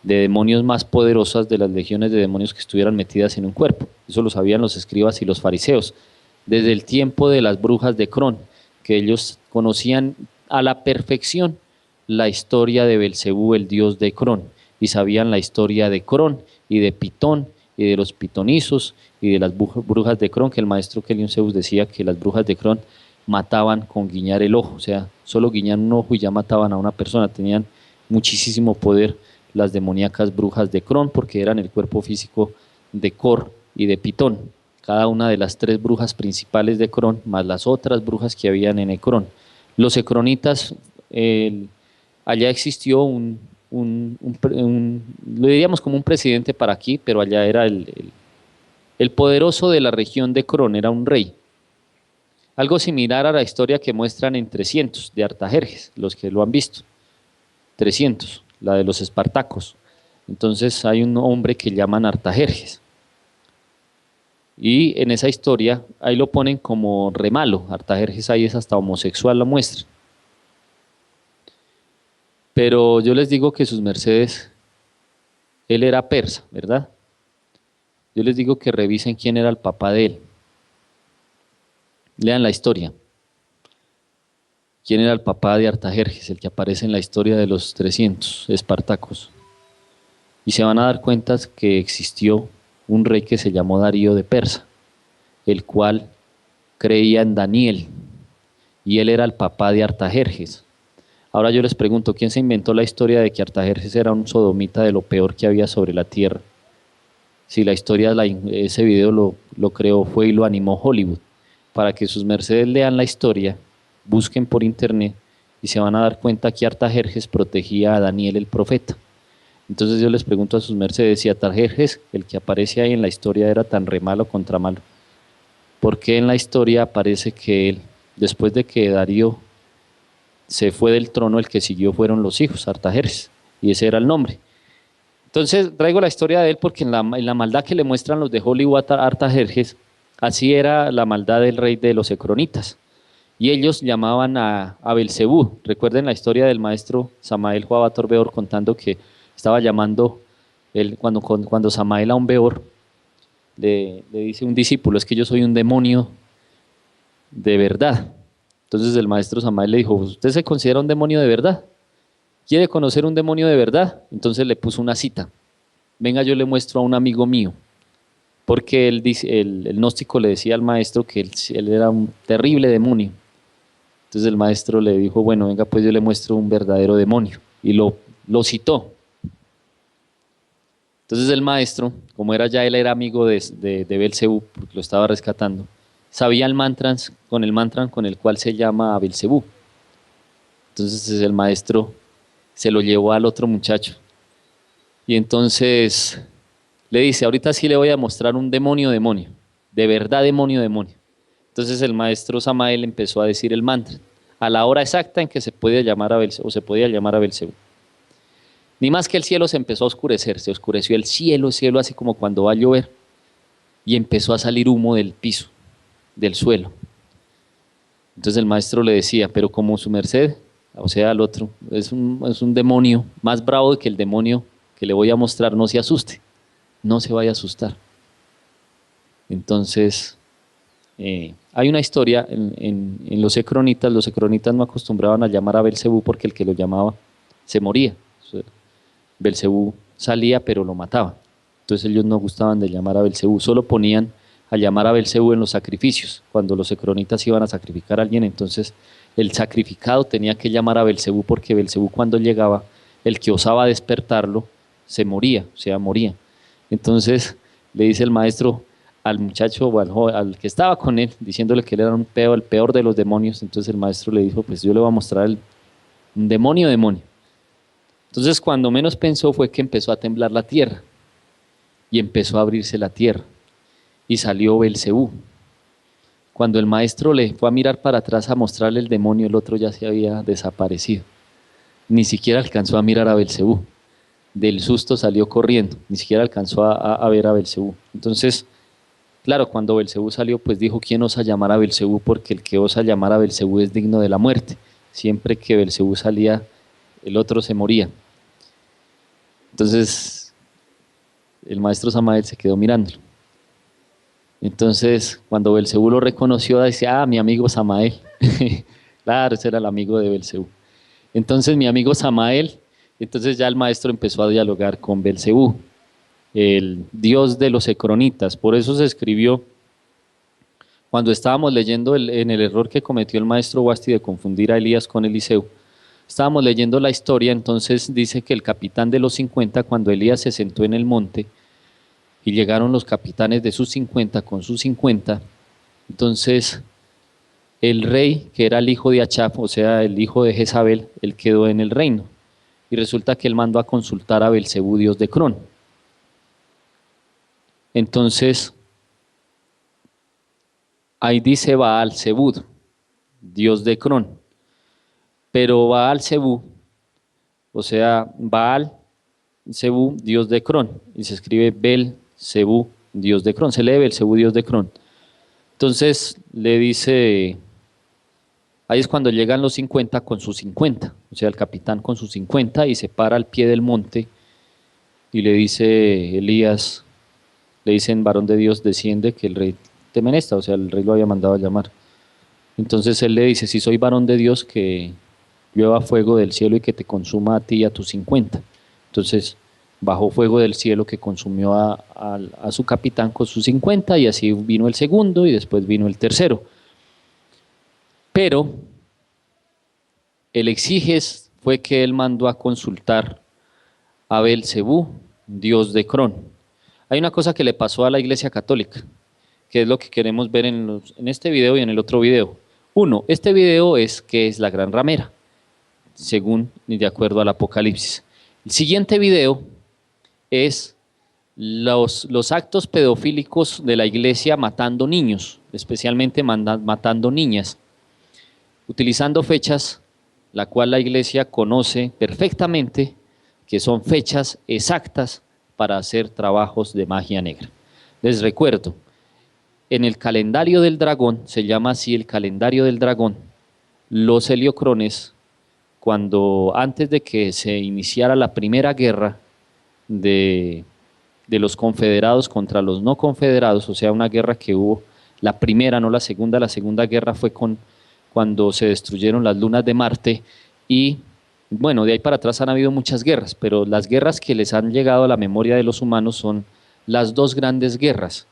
de demonios más poderosas de las legiones de demonios que estuvieran metidas en un cuerpo. Eso lo sabían los escribas y los fariseos desde el tiempo de las brujas de Cron, que ellos conocían a la perfección la historia de Belcebú, el dios de Cron, y sabían la historia de Cron y de Pitón y de los pitonizos y de las brujas de Cron, que el maestro Kelion Zeus decía que las brujas de Cron mataban con guiñar el ojo, o sea, solo guiñaban un ojo y ya mataban a una persona. Tenían muchísimo poder las demoníacas brujas de Cron, porque eran el cuerpo físico de Cor y de Pitón, cada una de las tres brujas principales de Cron, más las otras brujas que habían en Ecrón. Los ecronitas, allá existió lo diríamos como un presidente para aquí, pero allá era el poderoso de la región de Ecrón, era un rey. Algo similar a la historia que muestran en 300 de Artajerjes, los que lo han visto. 300, la de los espartacos. Entonces hay un hombre que llaman Artajerjes. Y en esa historia, ahí lo ponen como re malo. Artajerjes ahí es hasta homosexual, la muestra. Pero yo les digo que sus mercedes, él era persa, ¿verdad? Yo les digo que revisen quién era el papá de él. Lean la historia. ¿Quién era el papá de Artajerjes? El que aparece en la historia de los 300 espartacos. Y se van a dar cuenta que existió un rey que se llamó Darío de Persa, el cual creía en Daniel, y él era el papá de Artajerjes. Ahora yo les pregunto, ¿quién se inventó la historia de que Artajerjes era un sodomita de lo peor que había sobre la tierra? Si la historia, ese video lo creó fue y lo animó Hollywood, para que sus mercedes lean la historia, busquen por internet y se van a dar cuenta que Artajerjes protegía a Daniel el profeta. Entonces yo les pregunto a sus mercedes, si Artajerjes, el que aparece ahí en la historia, era tan re malo contra malo, ¿por qué en la historia aparece que él, después de que Darío se fue del trono, el que siguió fueron los hijos, Artajerjes, y ese era el nombre? Entonces traigo la historia de él porque en la maldad que le muestran los de Hollywood a Artajerjes, así era la maldad del rey de los ecronitas. Y ellos llamaban a Belcebú. Recuerden la historia del maestro Samael Juabator Beor contando que estaba llamando, cuando Samael a un Beor le dice un discípulo, es que yo soy un demonio de verdad. Entonces el maestro Samael le dijo, ¿usted se considera un demonio de verdad? ¿Quiere conocer un demonio de verdad? Entonces le puso una cita. Venga, yo le muestro a un amigo mío. Porque el gnóstico le decía al maestro que él era un terrible demonio. Entonces el maestro le dijo, bueno, venga, pues yo le muestro un verdadero demonio. Y lo citó. Entonces el maestro, como él era amigo de Belcebú, porque lo estaba rescatando, sabía el mantra con el cual se llama a Belcebú. Entonces el maestro se lo llevó al otro muchacho. Y entonces le dice, ahorita sí le voy a mostrar un demonio, de verdad demonio. Entonces el maestro Samael empezó a decir el mantra, a la hora exacta en que se podía llamar a Belcebú. Ni más que el cielo se empezó a oscurecer, se oscureció el cielo así como cuando va a llover, y empezó a salir humo del piso, del suelo. Entonces el maestro le decía, pero como su merced, o sea, al otro, es un demonio más bravo que el demonio que le voy a mostrar, no se asuste, no se vaya a asustar. Entonces, hay una historia en los ecronitas no acostumbraban a llamar a Belcebú porque el que lo llamaba se moría. Belcebú salía pero lo mataba. Entonces ellos no gustaban de llamar a Belcebú, solo ponían a llamar a Belcebú en los sacrificios. Cuando los ecronitas iban a sacrificar a alguien, entonces el sacrificado tenía que llamar a Belcebú porque Belcebú cuando llegaba, el que osaba despertarlo, se moría, o sea, moría. Entonces le dice el maestro al muchacho o al que estaba con él, diciéndole que él era el peor de los demonios. Entonces el maestro le dijo, pues yo le voy a mostrar un demonio. Entonces cuando menos pensó fue que empezó a temblar la tierra y empezó a abrirse la tierra y salió Belcebú. Cuando el maestro le fue a mirar para atrás a mostrarle el demonio, el otro ya se había desaparecido. Ni siquiera alcanzó a mirar a Belcebú. Del susto salió corriendo, ni siquiera alcanzó a ver a Belcebú. Entonces, claro, cuando Belcebú salió, pues dijo, ¿quién osa llamar a Belcebú? Porque el que osa llamar a Belcebú es digno de la muerte. Siempre que Belcebú salía, el otro se moría. Entonces, el maestro Samael se quedó mirándolo. Entonces, cuando Belcebú lo reconoció, decía, mi amigo Samael. Claro, ese era el amigo de Belcebú. Entonces, mi amigo Samael, entonces ya el maestro empezó a dialogar con Belcebú, el dios de los ecronitas. Por eso se escribió, cuando estábamos leyendo en el error que cometió el maestro Wasti de confundir a Elías con Eliseo, estábamos leyendo la historia, entonces dice que el capitán de los 50, cuando Elías se sentó en el monte, y llegaron los capitanes de sus 50 con sus 50, entonces el rey, que era el hijo de Achab, o sea, el hijo de Jezabel, él quedó en el reino. Y resulta que él mandó a consultar a Belcebú, dios de Cron. Entonces, ahí dice Baal-Zebud, dios de Cron. Pero Baal-Zebú, o sea, Baal-Zebú, dios de Cron. Y se escribe Bel-Zebú, dios de Cron. Se lee Belcebú, dios de Cron. Entonces le dice, ahí es cuando llegan los 50 con sus 50, o sea, el capitán con sus 50 y se para al pie del monte y le dice Elías, le dicen, varón de Dios, desciende que el rey te menesta, o sea, el rey lo había mandado a llamar. Entonces él le dice, si soy varón de Dios, que llueva fuego del cielo y que te consuma a ti y a tus 50. Entonces bajó fuego del cielo que consumió a su capitán con sus 50, y así vino el segundo y después vino el tercero. Pero el exiges fue que él mandó a consultar a Belcebú, dios de Cron. Hay una cosa que le pasó a la Iglesia Católica, que es lo que queremos ver en este video y en el otro video. Uno, este video es que es la gran ramera, según y de acuerdo al Apocalipsis. El siguiente video es los actos pedofílicos de la iglesia matando niños, especialmente matando niñas, utilizando fechas la cual la iglesia conoce perfectamente, que son fechas exactas para hacer trabajos de magia negra. Les recuerdo, en el calendario del dragón, se llama así el calendario del dragón, los heliocrones, cuando antes de que se iniciara la primera guerra de los confederados contra los no confederados, o sea, una guerra que hubo, la primera, no la segunda guerra fue cuando se destruyeron las lunas de Marte, y bueno, de ahí para atrás han habido muchas guerras, pero las guerras que les han llegado a la memoria de los humanos son las dos grandes guerras.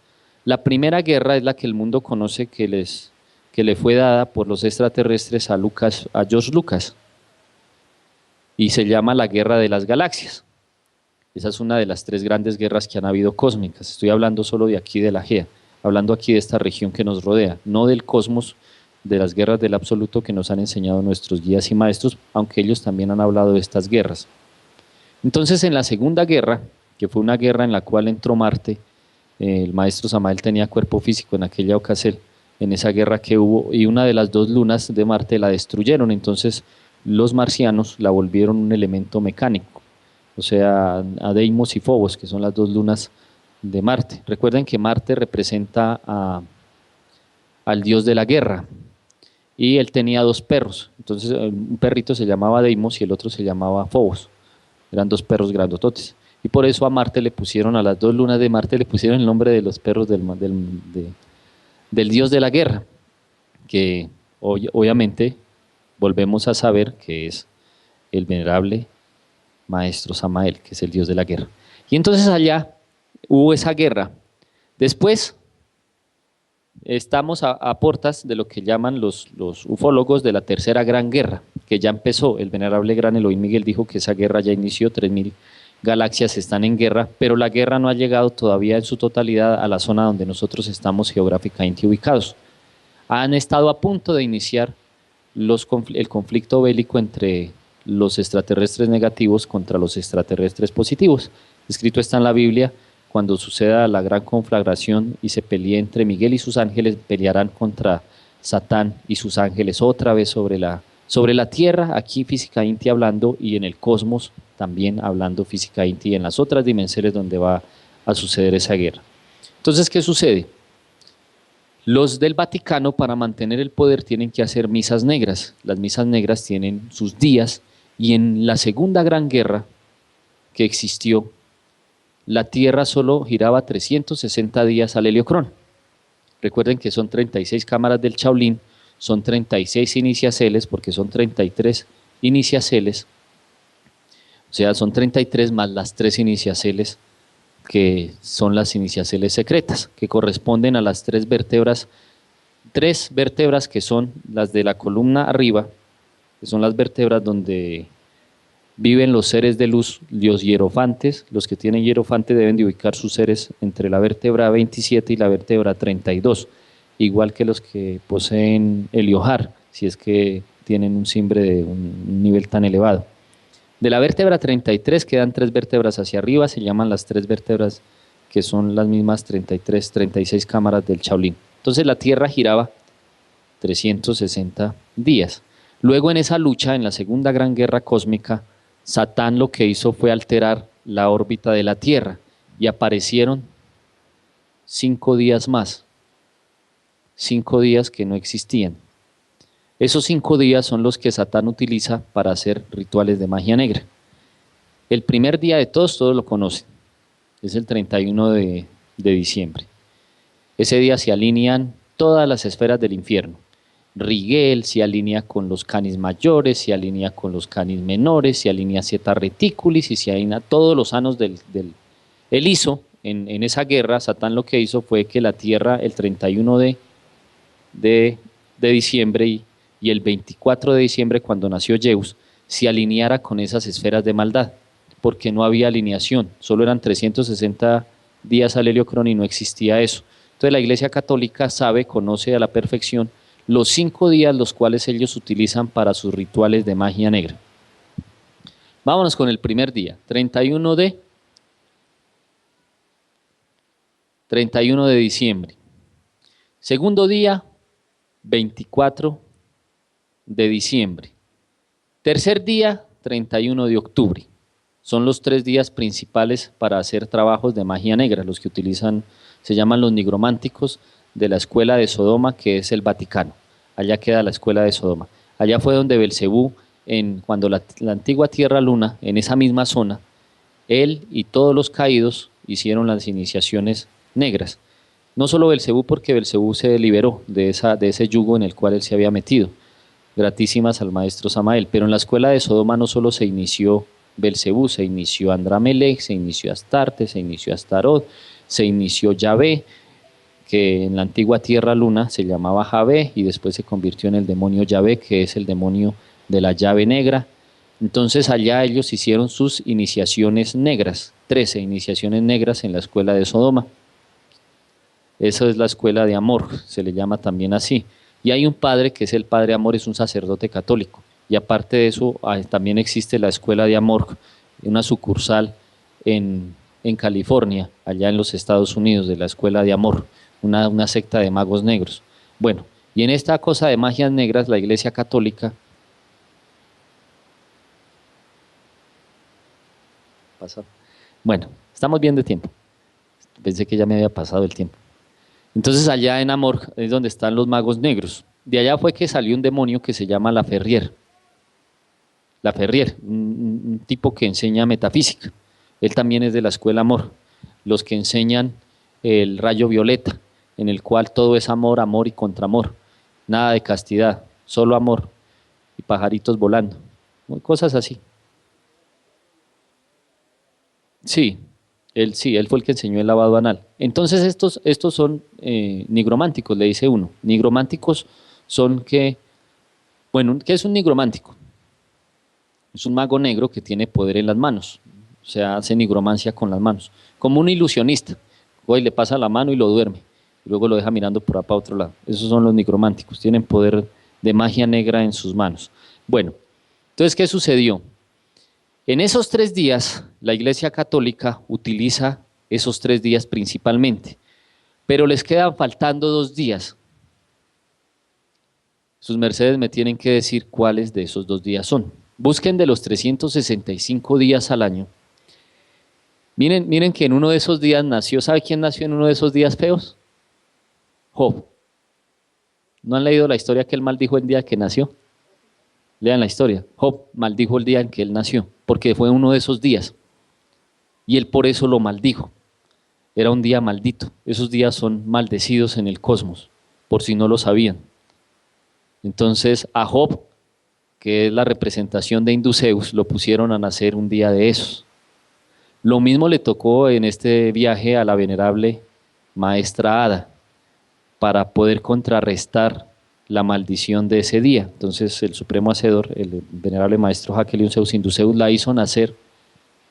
La primera guerra es la que el mundo conoce, que le fue dada por los extraterrestres a George Lucas, y se llama la Guerra de las Galaxias. Esa es una de las tres grandes guerras que han habido cósmicas. Estoy hablando solo de aquí de la Gea, hablando aquí de esta región que nos rodea, no del cosmos, de las guerras del absoluto que nos han enseñado nuestros guías y maestros, aunque ellos también han hablado de estas guerras. Entonces, en la segunda guerra, que fue una guerra en la cual entró Marte, el maestro Samael tenía cuerpo físico en aquella ocasión, en esa guerra que hubo, y una de las dos lunas de Marte la destruyeron. Entonces los marcianos la volvieron un elemento mecánico, o sea, a Deimos y Phobos, que son las dos lunas de Marte. Recuerden que Marte representa al dios de la guerra, y él tenía dos perros. Entonces un perrito se llamaba Deimos y el otro se llamaba Phobos. Eran dos perros grandototes, y por eso a Marte le pusieron, a las dos lunas de Marte le pusieron el nombre de los perros del dios de la guerra, que obviamente volvemos a saber que es el venerable maestro Samael, que es el dios de la guerra. Y entonces allá hubo esa guerra. Después estamos a portas de lo que llaman los ufólogos de la tercera gran guerra, que ya empezó. El venerable gran Elohim Miguel dijo que esa guerra ya inició, 3000 galaxias están en guerra, pero la guerra no ha llegado todavía en su totalidad a la zona donde nosotros estamos geográficamente ubicados. Han estado a punto de iniciar el conflicto bélico entre los extraterrestres negativos contra los extraterrestres positivos. Escrito está en la Biblia: cuando suceda la gran conflagración y se pelee entre Miguel y sus ángeles, pelearán contra Satán y sus ángeles otra vez sobre la tierra, aquí físicamente hablando, y en el cosmos también hablando físicamente, y en las otras dimensiones donde va a suceder esa guerra. Entonces, ¿qué sucede? Los del Vaticano, para mantener el poder, tienen que hacer misas negras. Las misas negras tienen sus días, y en la segunda gran guerra que existió, la Tierra solo giraba 360 días al heliocrón. Recuerden que son 36 cámaras del Shaolin, son 36 iniciaceles, porque son 33 iniciaceles, o sea, son 33 más las 3 iniciaceles, que son las iniciaceles secretas, que corresponden a las 3 vértebras que son las de la columna arriba, que son las vértebras donde viven los seres de luz, los hierofantes. Los que tienen hierofante deben de ubicar sus seres entre la vértebra 27 y la vértebra 32, igual que los que poseen Heliojar, si es que tienen un simbre de un nivel tan elevado. De la vértebra 33 quedan 3 vértebras hacia arriba, se llaman las 3 vértebras, que son las mismas 33, 36 cámaras del Shaolin. Entonces la Tierra giraba 360 días. Luego, en esa lucha, en la segunda gran guerra cósmica, Satán lo que hizo fue alterar la órbita de la Tierra, y aparecieron 5 días más, 5 días que no existían. Esos 5 días son los que Satán utiliza para hacer rituales de magia negra. El primer día de todos lo conocen, es el 31 de diciembre. Ese día se alinean todas las esferas del infierno, Rigel, se alinea con los canis mayores, se alinea con los canis menores, se alinea zeta reticulis y se alinea todos los sanos Él hizo, en esa guerra, Satán lo que hizo fue que la tierra el 31 de diciembre y el 24 de diciembre, cuando nació Zeus, se alineara con esas esferas de maldad, porque no había alineación, solo eran 360 días al heliocrón y no existía eso. Entonces la Iglesia Católica sabe, conoce a la perfección los 5 días los cuales ellos utilizan para sus rituales de magia negra. Vámonos con el primer día, 31 de diciembre. Segundo día, 24 de diciembre. Tercer día, 31 de octubre. Son los 3 días principales para hacer trabajos de magia negra, los que utilizan, se llaman los nigrománticos de la escuela de Sodoma, que es el Vaticano. Allá queda la escuela de Sodoma. Allá fue donde Belcebú, cuando la antigua Tierra Luna, en esa misma zona, él y todos los caídos hicieron las iniciaciones negras. No solo Belcebú, porque Belcebú se liberó de ese yugo en el cual él se había metido, gratísimas al maestro Samael, pero en la escuela de Sodoma no solo se inició Belcebú, se inició Andramelech, se inició Astarte, se inició Astarot, se inició Yahvé, que en la antigua Tierra Luna se llamaba Javé y después se convirtió en el demonio Yahvé, que es el demonio de la llave negra. Entonces allá ellos hicieron sus iniciaciones negras, 13 iniciaciones negras en la escuela de Sodoma. Esa es la escuela de Amor, se le llama también así. Y hay un padre que es el padre Amor, es un sacerdote católico. Y aparte de eso, también existe la escuela de Amor, una sucursal en California, allá en los Estados Unidos, de la escuela de Amor, una secta de magos negros. Bueno, y en esta cosa de magias negras, la Iglesia Católica pasa. Bueno, estamos bien de tiempo. Pensé que ya me había pasado el tiempo. Entonces allá en Amor es donde están los magos negros. De allá fue que salió un demonio que se llama La Ferrier, un tipo que enseña metafísica. Él también es de la escuela Amor, los que enseñan el rayo violeta, en el cual todo es amor, amor y contramor. Nada de castidad, solo amor y pajaritos volando. Cosas así. Sí, él fue el que enseñó el lavado anal. Entonces estos son nigrománticos, le dice uno. Nigrománticos son bueno, ¿qué es un nigromántico? Es un mago negro que tiene poder en las manos, o sea, hace nigromancia con las manos, como un ilusionista. Hoy le pasa la mano y lo duerme, y luego lo deja mirando por para otro lado. Esos son los nigrománticos, tienen poder de magia negra en sus manos. Bueno, entonces, ¿qué sucedió? En esos 3 días, la Iglesia Católica utiliza esos 3 días principalmente, pero les quedan faltando 2 días. Sus mercedes me tienen que decir cuáles de esos 2 días son. Busquen de los 365 días al año. Miren que en uno de esos días nació, ¿sabe quién nació en uno de esos días feos? Job. ¿No han leído la historia que él maldijo el día que nació? Lean la historia. Job maldijo el día en que él nació, porque fue uno de esos días. Y él por eso lo maldijo. Era un día maldito. Esos días son maldecidos en el cosmos, por si no lo sabían. Entonces a Job, que es la representación de Induceus, lo pusieron a nacer un día de esos. Lo mismo le tocó en este viaje a la venerable maestra Ada, para poder contrarrestar la maldición de ese día. Entonces el supremo hacedor, el venerable maestro Jacquelion Zeus Induceus, la hizo nacer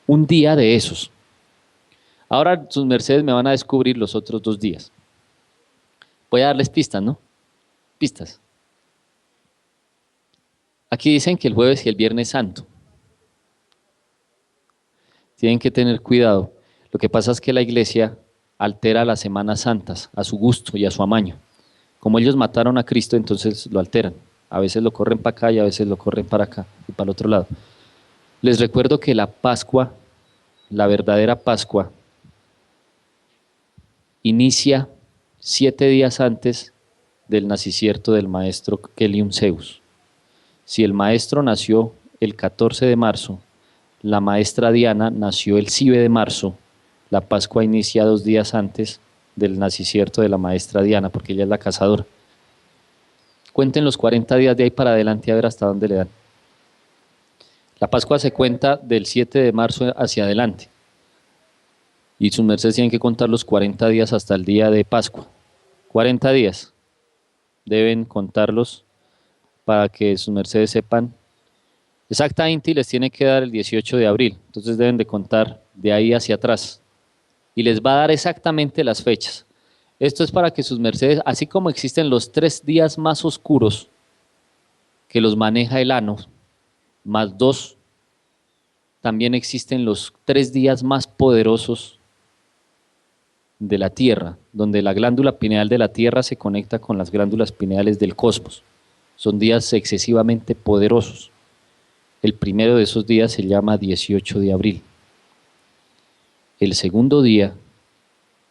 un día de esos. Ahora sus mercedes me van a descubrir los otros 2 días. Voy a darles pistas, ¿no? Pistas. Aquí dicen que el jueves y el viernes santo. Tienen que tener cuidado. Lo que pasa es que la iglesia altera las semanas santas a su gusto y a su amaño. Como ellos mataron a Cristo, entonces lo alteran. A veces lo corren para acá y a veces lo corren para acá y para el otro lado. Les recuerdo que la Pascua, la verdadera Pascua, inicia 7 días antes del nacimiento del maestro Kelium Zeus. Si el maestro nació el 14 de marzo, la maestra Diana nació el 7 de marzo, la Pascua inicia 2 días antes del nacimiento de la maestra Diana, porque ella es la cazadora. Cuenten los 40 días de ahí para adelante a ver hasta dónde le dan. La Pascua se cuenta del 7 de marzo hacia adelante. Y sus mercedes tienen que contar los 40 días hasta el día de Pascua. 40 días. Deben contarlos para que sus mercedes sepan exactamente, y les tiene que dar el 18 de abril. Entonces deben de contar de ahí hacia atrás. Y les va a dar exactamente las fechas. Esto es para que sus mercedes, así como existen los 3 días más oscuros que los maneja el ano, más 2, también existen los 3 días más poderosos de la Tierra, donde la glándula pineal de la Tierra se conecta con las glándulas pineales del cosmos. Son días excesivamente poderosos. El primero de esos días se llama 18 de abril. El segundo día,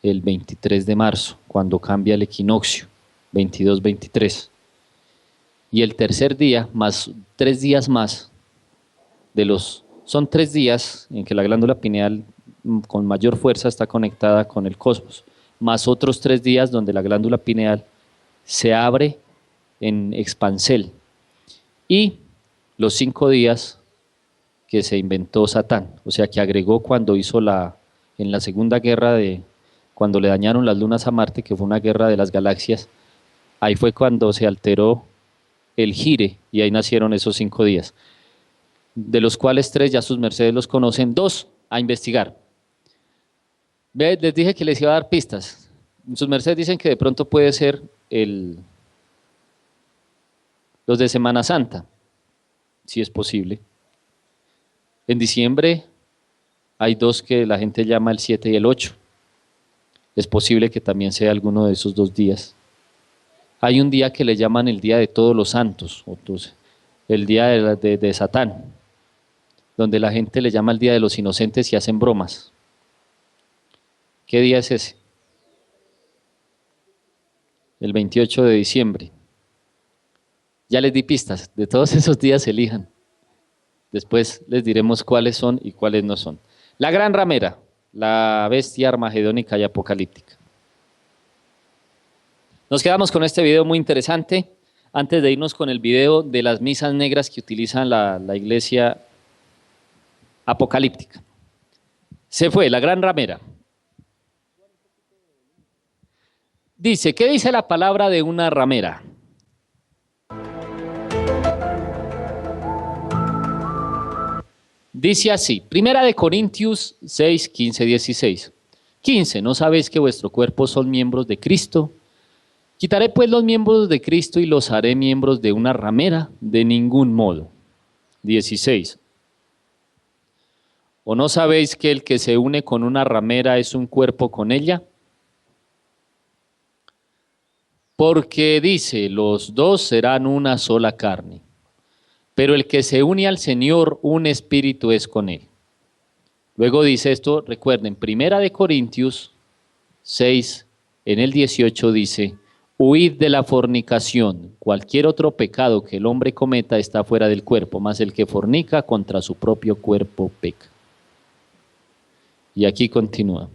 el 23 de marzo, cuando cambia el equinoccio, 22-23. Y el tercer día, más 3 días más, son 3 días en que la glándula pineal con mayor fuerza está conectada con el cosmos, más otros 3 días donde la glándula pineal se abre en expansel, y los 5 días que se inventó Satán, o sea que agregó cuando hizo en la segunda guerra cuando le dañaron las lunas a Marte, que fue una guerra de las galaxias. Ahí fue cuando se alteró el gire y ahí nacieron esos 5 días, de los cuales 3 ya sus mercedes los conocen, 2 a investigar. Les dije que les iba a dar pistas. Sus mercedes dicen que de pronto puede ser los de Semana Santa, si es posible. En diciembre hay 2 que la gente llama el 7 y el 8. Es posible que también sea alguno de esos 2 días. Hay un día que le llaman el Día de Todos los Santos, el Día de Satán, donde la gente le llama el Día de los Inocentes y hacen bromas. ¿Qué día es ese? El 28 de diciembre. Ya les di pistas, de todos esos días elijan. Después les diremos cuáles son y cuáles no son. La gran ramera, la bestia armagedónica y apocalíptica. Nos quedamos con este video muy interesante. Antes de irnos con el video de las misas negras que utilizan la iglesia apocalíptica. Se fue, la gran ramera. Dice, ¿qué dice la palabra de una ramera? Dice así, Primera de Corintios 6, 15, 16. 15, ¿no sabéis que vuestro cuerpo son miembros de Cristo? Quitaré pues los miembros de Cristo y los haré miembros de una ramera, de ningún modo. 16. ¿O no sabéis que el que se une con una ramera es un cuerpo con ella? Porque dice, los 2 serán una sola carne. Pero el que se une al Señor, un espíritu es con él. Luego dice esto, recuerden, Primera de Corintios 6, en el 18 dice, huid de la fornicación, cualquier otro pecado que el hombre cometa está fuera del cuerpo, mas el que fornica contra su propio cuerpo peca. Y aquí continúa.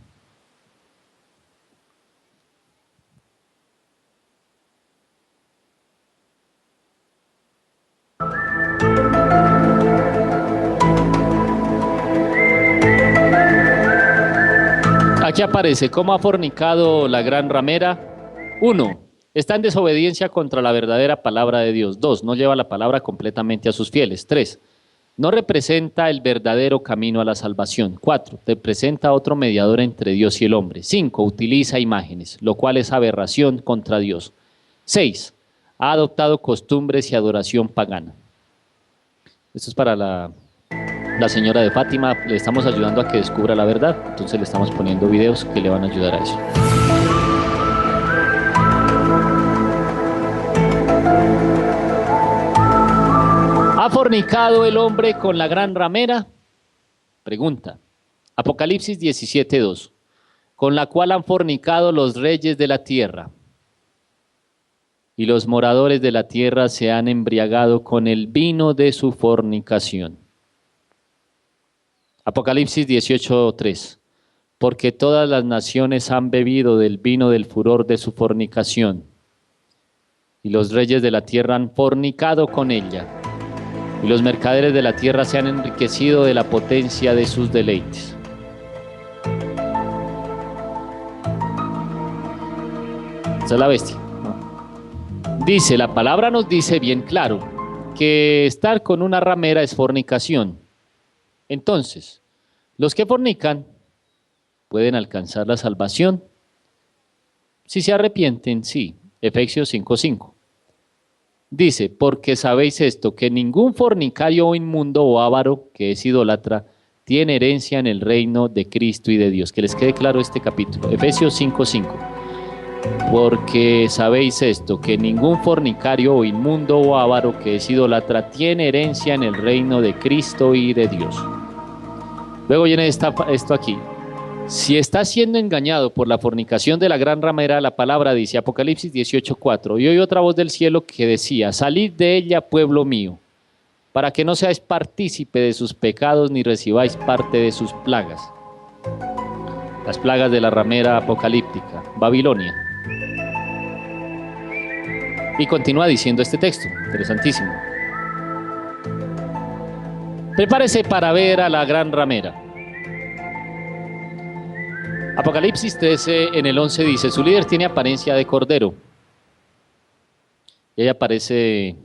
Aquí aparece, ¿cómo ha fornicado la gran ramera? 1. Está en desobediencia contra la verdadera palabra de Dios. 2. No lleva la palabra completamente a sus fieles. 3. No representa el verdadero camino a la salvación. 4. Representa otro mediador entre Dios y el hombre. 5. Utiliza imágenes, lo cual es aberración contra Dios. 6. Ha adoptado costumbres y adoración pagana. Esto es para la señora de Fátima. Le estamos ayudando a que descubra la verdad, entonces le estamos poniendo videos que le van a ayudar a eso. ¿Ha fornicado el hombre con la gran ramera? Pregunta. Apocalipsis 17:2. Con la cual han fornicado los reyes de la tierra. Y los moradores de la tierra se han embriagado con el vino de su fornicación. Apocalipsis 18:3. Porque todas las naciones han bebido del vino del furor de su fornicación. y los reyes de la tierra han fornicado con ella, y los mercaderes de la tierra se han enriquecido de la potencia de sus deleites. Esa es la bestia. Dice, la palabra nos dice bien claro que estar con una ramera es fornicación. Entonces, los que fornican pueden alcanzar la salvación. Si se arrepienten, sí. Efesios 5:5. Dice, porque sabéis esto, que ningún fornicario o inmundo o avaro que es idólatra tiene herencia en el reino de Cristo y de Dios. Que les quede claro este capítulo. Efesios 5:5. Porque sabéis esto, que ningún fornicario o inmundo o avaro que es idólatra tiene herencia en el reino de Cristo y de Dios. Luego viene esto aquí. Si está siendo engañado por la fornicación de la gran ramera, la palabra dice, Apocalipsis 18:4, y oí otra voz del cielo que decía, salid de ella, pueblo mío, para que no seáis partícipe de sus pecados ni recibáis parte de sus plagas. Las plagas de la ramera apocalíptica, Babilonia. Y continúa diciendo este texto, interesantísimo. Prepárese para ver a la gran ramera. Apocalipsis 13 en el 11 dice, su líder tiene apariencia de cordero. Y ahí aparece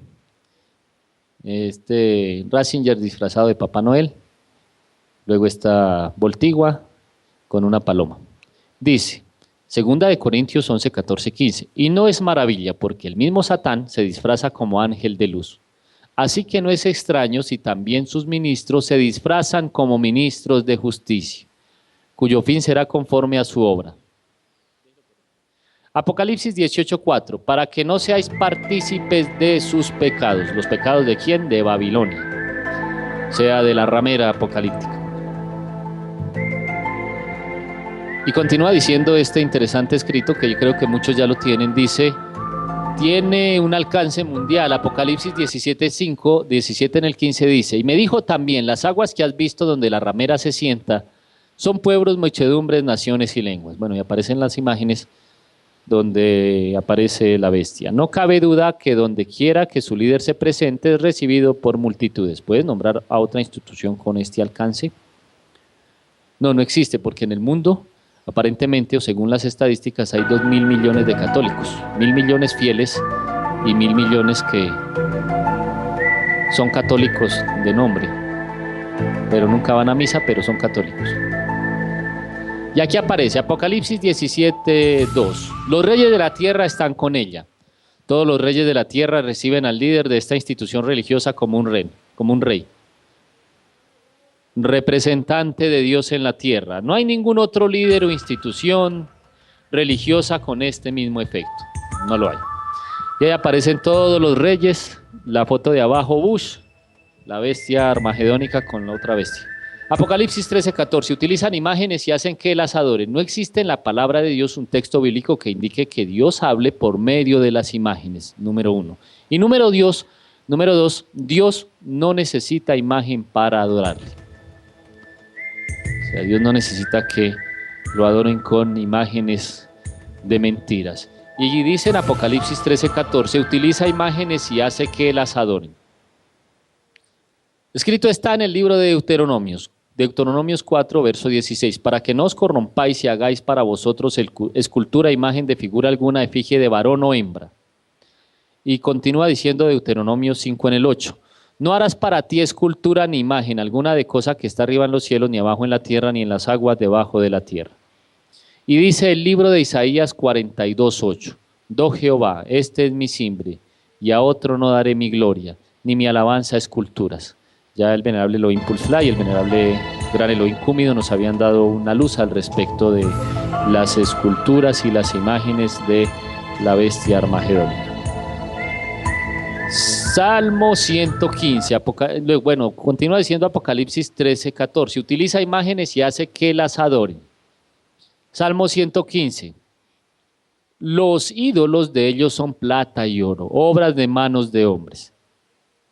Ratzinger disfrazado de Papá Noel. Luego está Voltigua con una paloma. Dice, segunda de Corintios 11, 14, 15. Y no es maravilla porque el mismo Satán se disfraza como ángel de luz. Así que no es extraño si también sus ministros se disfrazan como ministros de justicia, cuyo fin será conforme a su obra. Apocalipsis 18:4, para que no seáis partícipes de sus pecados. ¿Los pecados de quién? De Babilonia, o sea, de la ramera apocalíptica. Y continúa diciendo este interesante escrito, que yo creo que muchos ya lo tienen, dice, tiene un alcance mundial. Apocalipsis 17:5, 17 en el 15 dice, y me dijo también, las aguas que has visto donde la ramera se sienta, son pueblos, muchedumbres, naciones y lenguas. Bueno, y aparecen las imágenes donde aparece la bestia. No cabe duda que donde quiera que su líder se presente es recibido por multitudes. ¿Puedes nombrar a otra institución con este alcance? No, no existe, porque en el mundo, aparentemente, o según las estadísticas, hay 2.000 millones de católicos, 1.000 millones fieles y 1.000 millones que son católicos de nombre, pero nunca van a misa, pero son católicos. Y aquí aparece Apocalipsis 17:2. Los reyes de la tierra están con ella. Todos los reyes de la tierra reciben al líder de esta institución religiosa como un rey. Representante de Dios en la tierra. No hay ningún otro líder o institución religiosa con este mismo efecto. No lo hay. Y ahí aparecen todos los reyes. La foto de abajo, Bush, la bestia armagedónica con la otra bestia. Apocalipsis 13:14, utilizan imágenes y hacen que las adoren. No existe en la palabra de Dios un texto bíblico que indique que Dios hable por medio de las imágenes, número 1. Y número 2, Dios no necesita imagen para adorarle. O sea, Dios no necesita que lo adoren con imágenes de mentiras. Y dice en Apocalipsis 13:14, utiliza imágenes y hace que las adoren. Escrito está en el libro de Deuteronomios 4, verso 16, para que no os corrompáis y hagáis para vosotros escultura, imagen de figura alguna, efigie de varón o hembra. Y continúa diciendo Deuteronomios 5 en el 8, no harás para ti escultura ni imagen alguna de cosa que está arriba en los cielos, ni abajo en la tierra, ni en las aguas debajo de la tierra. Y dice el libro de Isaías 42:8, do Jehová, este es mi simbre, y a otro no daré mi gloria, ni mi alabanza a esculturas. Ya el venerable Elohim Pulsfly y el venerable gran Elohim Cúmido nos habían dado una luz al respecto de las esculturas y las imágenes de la bestia armagedónica. Salmo 115, bueno, continúa diciendo Apocalipsis 13:14, utiliza imágenes y hace que las adoren. Salmo 115, los ídolos de ellos son plata y oro, obras de manos de hombres.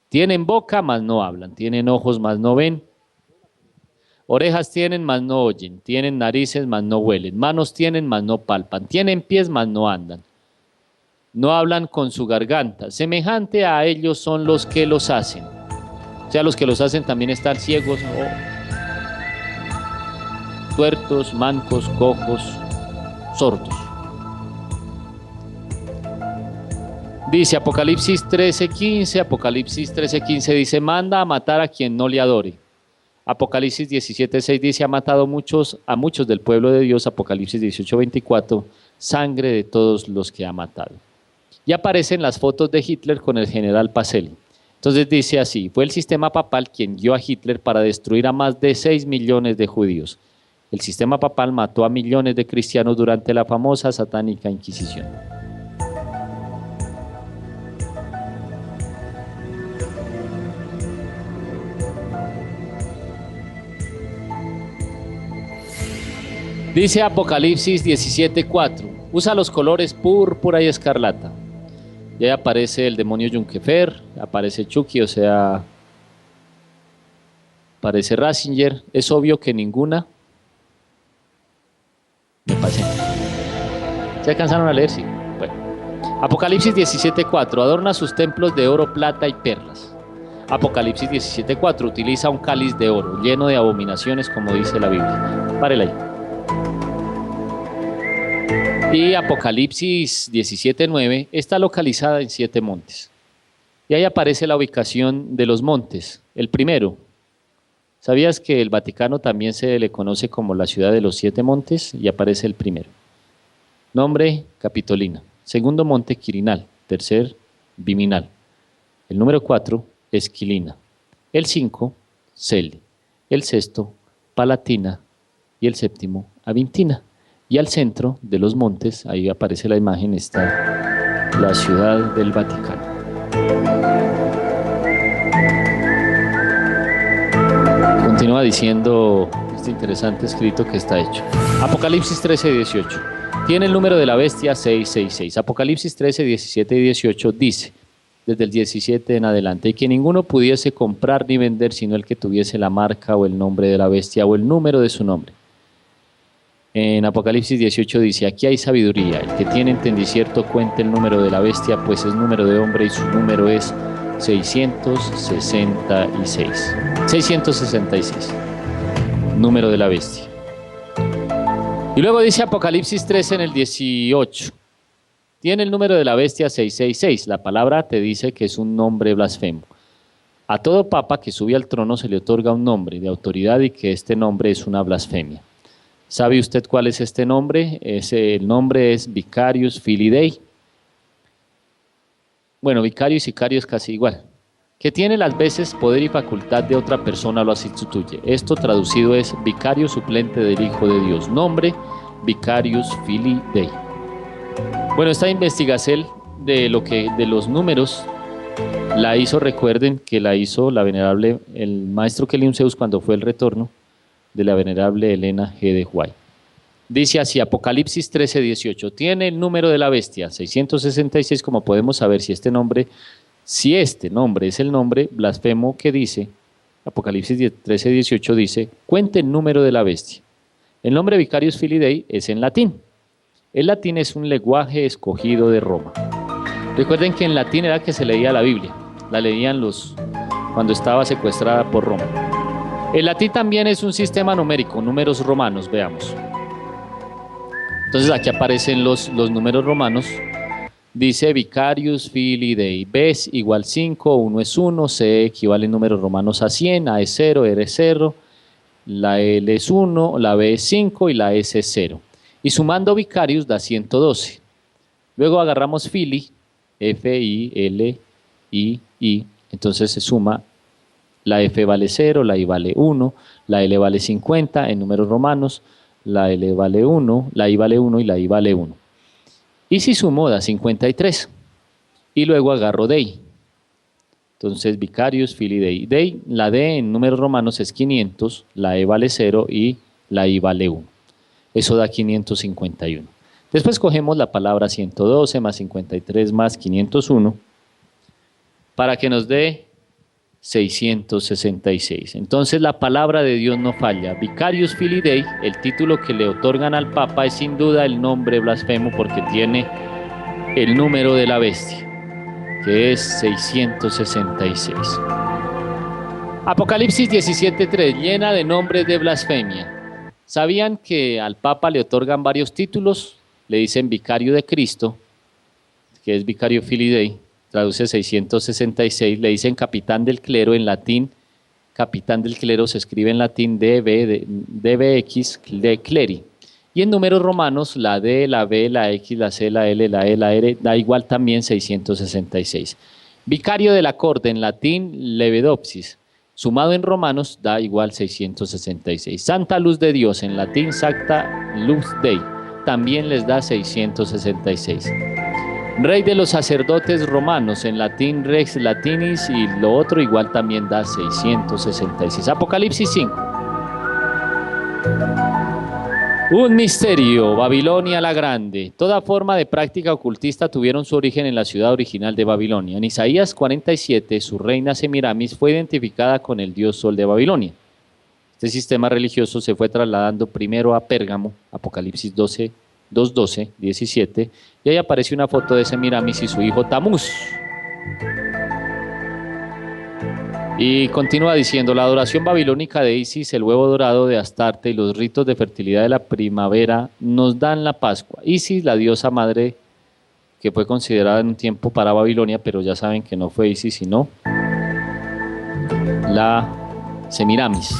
Tienen boca, mas no hablan, tienen ojos, mas no ven, orejas tienen, mas no oyen, tienen narices, mas no huelen, manos tienen, mas no palpan, tienen pies, mas no andan. no hablan con su garganta. Semejante a ellos son los que los hacen. O sea, los que los hacen también están ciegos, tuertos, mancos, cojos, sordos. Dice Apocalipsis 13:15, Apocalipsis 13:15 dice, manda a matar a quien no le adore. Apocalipsis 17:6 dice, ha matado a muchos del pueblo de Dios. Apocalipsis 18:24, sangre de todos los que ha matado. Y aparecen las fotos de Hitler con el general Pacelli. Entonces dice así, fue el sistema papal quien guió a Hitler para destruir a más de 6 millones de judíos. El sistema papal mató a millones de cristianos durante la famosa satánica Inquisición. Dice Apocalipsis 17:4, usa los colores púrpura y escarlata. Y ahí aparece el demonio Yunkefer, aparece Chucky, o sea, aparece Ratzinger. Es obvio que ninguna. Me pasé. ¿Se alcanzaron a leer? Sí. Bueno. Apocalipsis 17:4, adorna sus templos de oro, plata y perlas. Apocalipsis 17:4, utiliza un cáliz de oro, lleno de abominaciones, como dice la Biblia. Párela ahí. Y Apocalipsis 17:9 está localizada en 7 montes. Y ahí aparece la ubicación de los montes. El primero, ¿sabías que el Vaticano también se le conoce como la ciudad de los 7 montes? Y aparece el primero. Nombre, Capitolina. Segundo monte, Quirinal. Tercer, Viminal. El número 4, Esquilina. El 5, Celi. El sexto, Palatina. Y el séptimo, Avintina. Y al centro de los montes, ahí aparece la imagen, está la ciudad del Vaticano. Continúa diciendo este interesante escrito que está hecho. Apocalipsis 13:18. Tiene el número de la bestia 666. Apocalipsis 13:17 y 18 dice, desde el 17 en adelante, y que ninguno pudiese comprar ni vender sino el que tuviese la marca o el nombre de la bestia o el número de su nombre. En Apocalipsis 18 dice, aquí hay sabiduría, el que tiene entendimiento cuente el número de la bestia, pues es número de hombre y su número es 666. 666, número de la bestia. Y luego dice Apocalipsis 13 en el 18, tiene el número de la bestia 666, la palabra te dice que es un nombre blasfemo. A todo papa que sube al trono se le otorga un nombre de autoridad y que este nombre es una blasfemia. ¿Sabe usted cuál es este nombre? El nombre es Vicarius Filii Dei. Bueno, vicario y sicario es casi igual. Que tiene las veces poder y facultad de otra persona lo sustituye. Esto traducido es vicario suplente del Hijo de Dios. Nombre, Vicarius Filii Dei. Bueno, esta investigación de los números la hizo, recuerden que la hizo la venerable, el maestro Kelium Zeus cuando fue el retorno de la venerable Elena G. de White. Dice así, Apocalipsis 13:18, tiene el número de la bestia, 666, como podemos saber si este nombre es el nombre blasfemo que dice, Apocalipsis 13:18 dice, cuente el número de la bestia. El nombre Vicarius Filii Dei es en latín. El latín es un lenguaje escogido de Roma. Recuerden que en latín era que se leía la Biblia, la leían cuando estaba secuestrada por Roma. El latín también es un sistema numérico, números romanos, veamos. Entonces aquí aparecen los números romanos. Dice Vicarius Filii Dei, Ves igual 5, 1 es 1, C equivale en números romanos a 100, A es 0, R es 0, la L es 1, la B es 5 y la S es 0. Y sumando Vicarius da 112. Luego agarramos Filii, F-I-L-I-I, entonces se suma. La F vale 0, la I vale 1, la L vale 50 en números romanos, la L vale 1, la I vale 1 y la I vale 1. Y si sumo da 53. Y luego agarro Dei. Entonces Vicarius Filii Dei. Dei, la D en números romanos es 500, la E vale 0 y la I vale 1. Eso da 551. Después cogemos la palabra 112 más 53 más 501 para que nos dé 666. Entonces la palabra de Dios no falla. Vicarius Filii Dei, el título que le otorgan al Papa, es sin duda el nombre blasfemo porque tiene el número de la bestia, que es 666. Apocalipsis 17:3, llena de nombres de blasfemia. ¿Sabían que al Papa le otorgan varios títulos? Le dicen vicario de Cristo, que es vicario Filii Dei, traduce 666, le dicen capitán del clero en latín. Capitán del clero se escribe en latín DBX, de cleri. Y en números romanos, la D, la B, la X, la C, la L, la E, la R, da igual también 666. Vicario de la corte en latín, levedopsis. Sumado en romanos, da igual 666. Santa luz de Dios en latín, Sancta Lux Dei, también les da 666. Rey de los sacerdotes romanos, en latín Rex Latinis, y lo otro igual también da 666. Apocalipsis 5. Un misterio, Babilonia la Grande. Toda forma de práctica ocultista tuvieron su origen en la ciudad original de Babilonia. En Isaías 47, su reina Semiramis fue identificada con el dios Sol de Babilonia. Este sistema religioso se fue trasladando primero a Pérgamo, Apocalipsis 2:12, 17, y ahí aparece una foto de Semiramis y su hijo Tamuz. Y continúa diciendo, la adoración babilónica de Isis, el huevo dorado de Astarte y los ritos de fertilidad de la primavera nos dan la Pascua. Isis, la diosa madre que fue considerada en un tiempo para Babilonia, pero ya saben que no fue Isis, sino la Semiramis.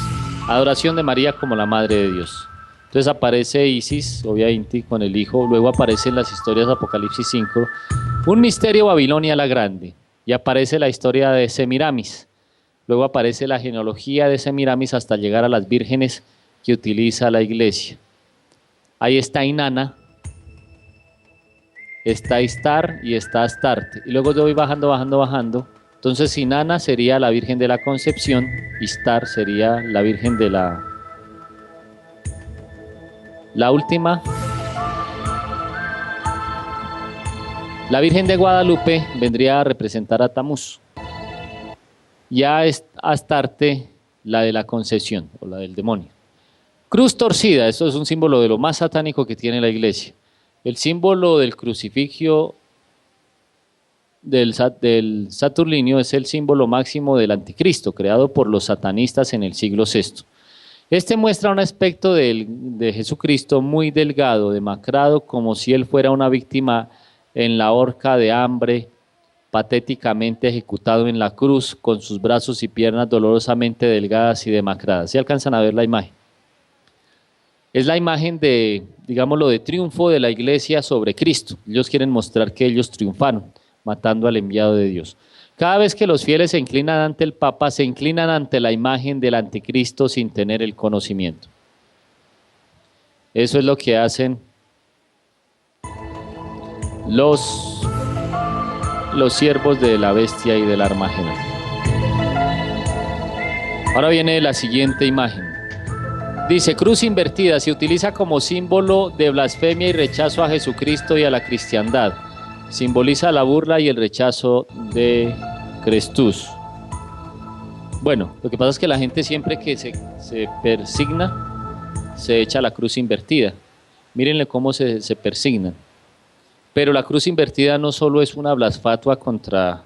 Adoración de María como la madre de Dios. Entonces aparece Isis, obviamente, con el hijo. Luego aparecen las historias de Apocalipsis 5. Un misterio, Babilonia la Grande. Y aparece la historia de Semiramis. Luego aparece la genealogía de Semiramis hasta llegar a las vírgenes que utiliza la iglesia. Ahí está Inanna, está Istar y está Astarte. Y luego yo voy bajando. Entonces Inanna sería la Virgen de la Concepción, Istar sería la Virgen de la última. La Virgen de Guadalupe vendría a representar a Tamuz. Ya es Astarte, la de la Concepción, o la del demonio. Cruz torcida, esto es un símbolo de lo más satánico que tiene la iglesia. El símbolo del crucifijo del Saturnino es el símbolo máximo del anticristo, creado por los satanistas en el siglo VI. Este muestra un aspecto de Jesucristo muy delgado, demacrado, como si él fuera una víctima en la horca de hambre, patéticamente ejecutado en la cruz, con sus brazos y piernas dolorosamente delgadas y demacradas. ¿Sí alcanzan a ver la imagen? Es la imagen de, digámoslo, de triunfo de la iglesia sobre Cristo. Ellos quieren mostrar que ellos triunfaron, matando al enviado de Dios. Cada vez que los fieles se inclinan ante el Papa, se inclinan ante la imagen del anticristo sin tener el conocimiento. Eso es lo que hacen los siervos de la bestia y del Armagedón. Ahora viene la siguiente imagen. Dice, cruz invertida, se utiliza como símbolo de blasfemia y rechazo a Jesucristo y a la cristiandad. Simboliza la burla y el rechazo de Crestus. Bueno, lo que pasa es que la gente siempre que se persigna, se echa la cruz invertida. Mírenle cómo se persignan. Pero la cruz invertida no solo es una blasfatua contra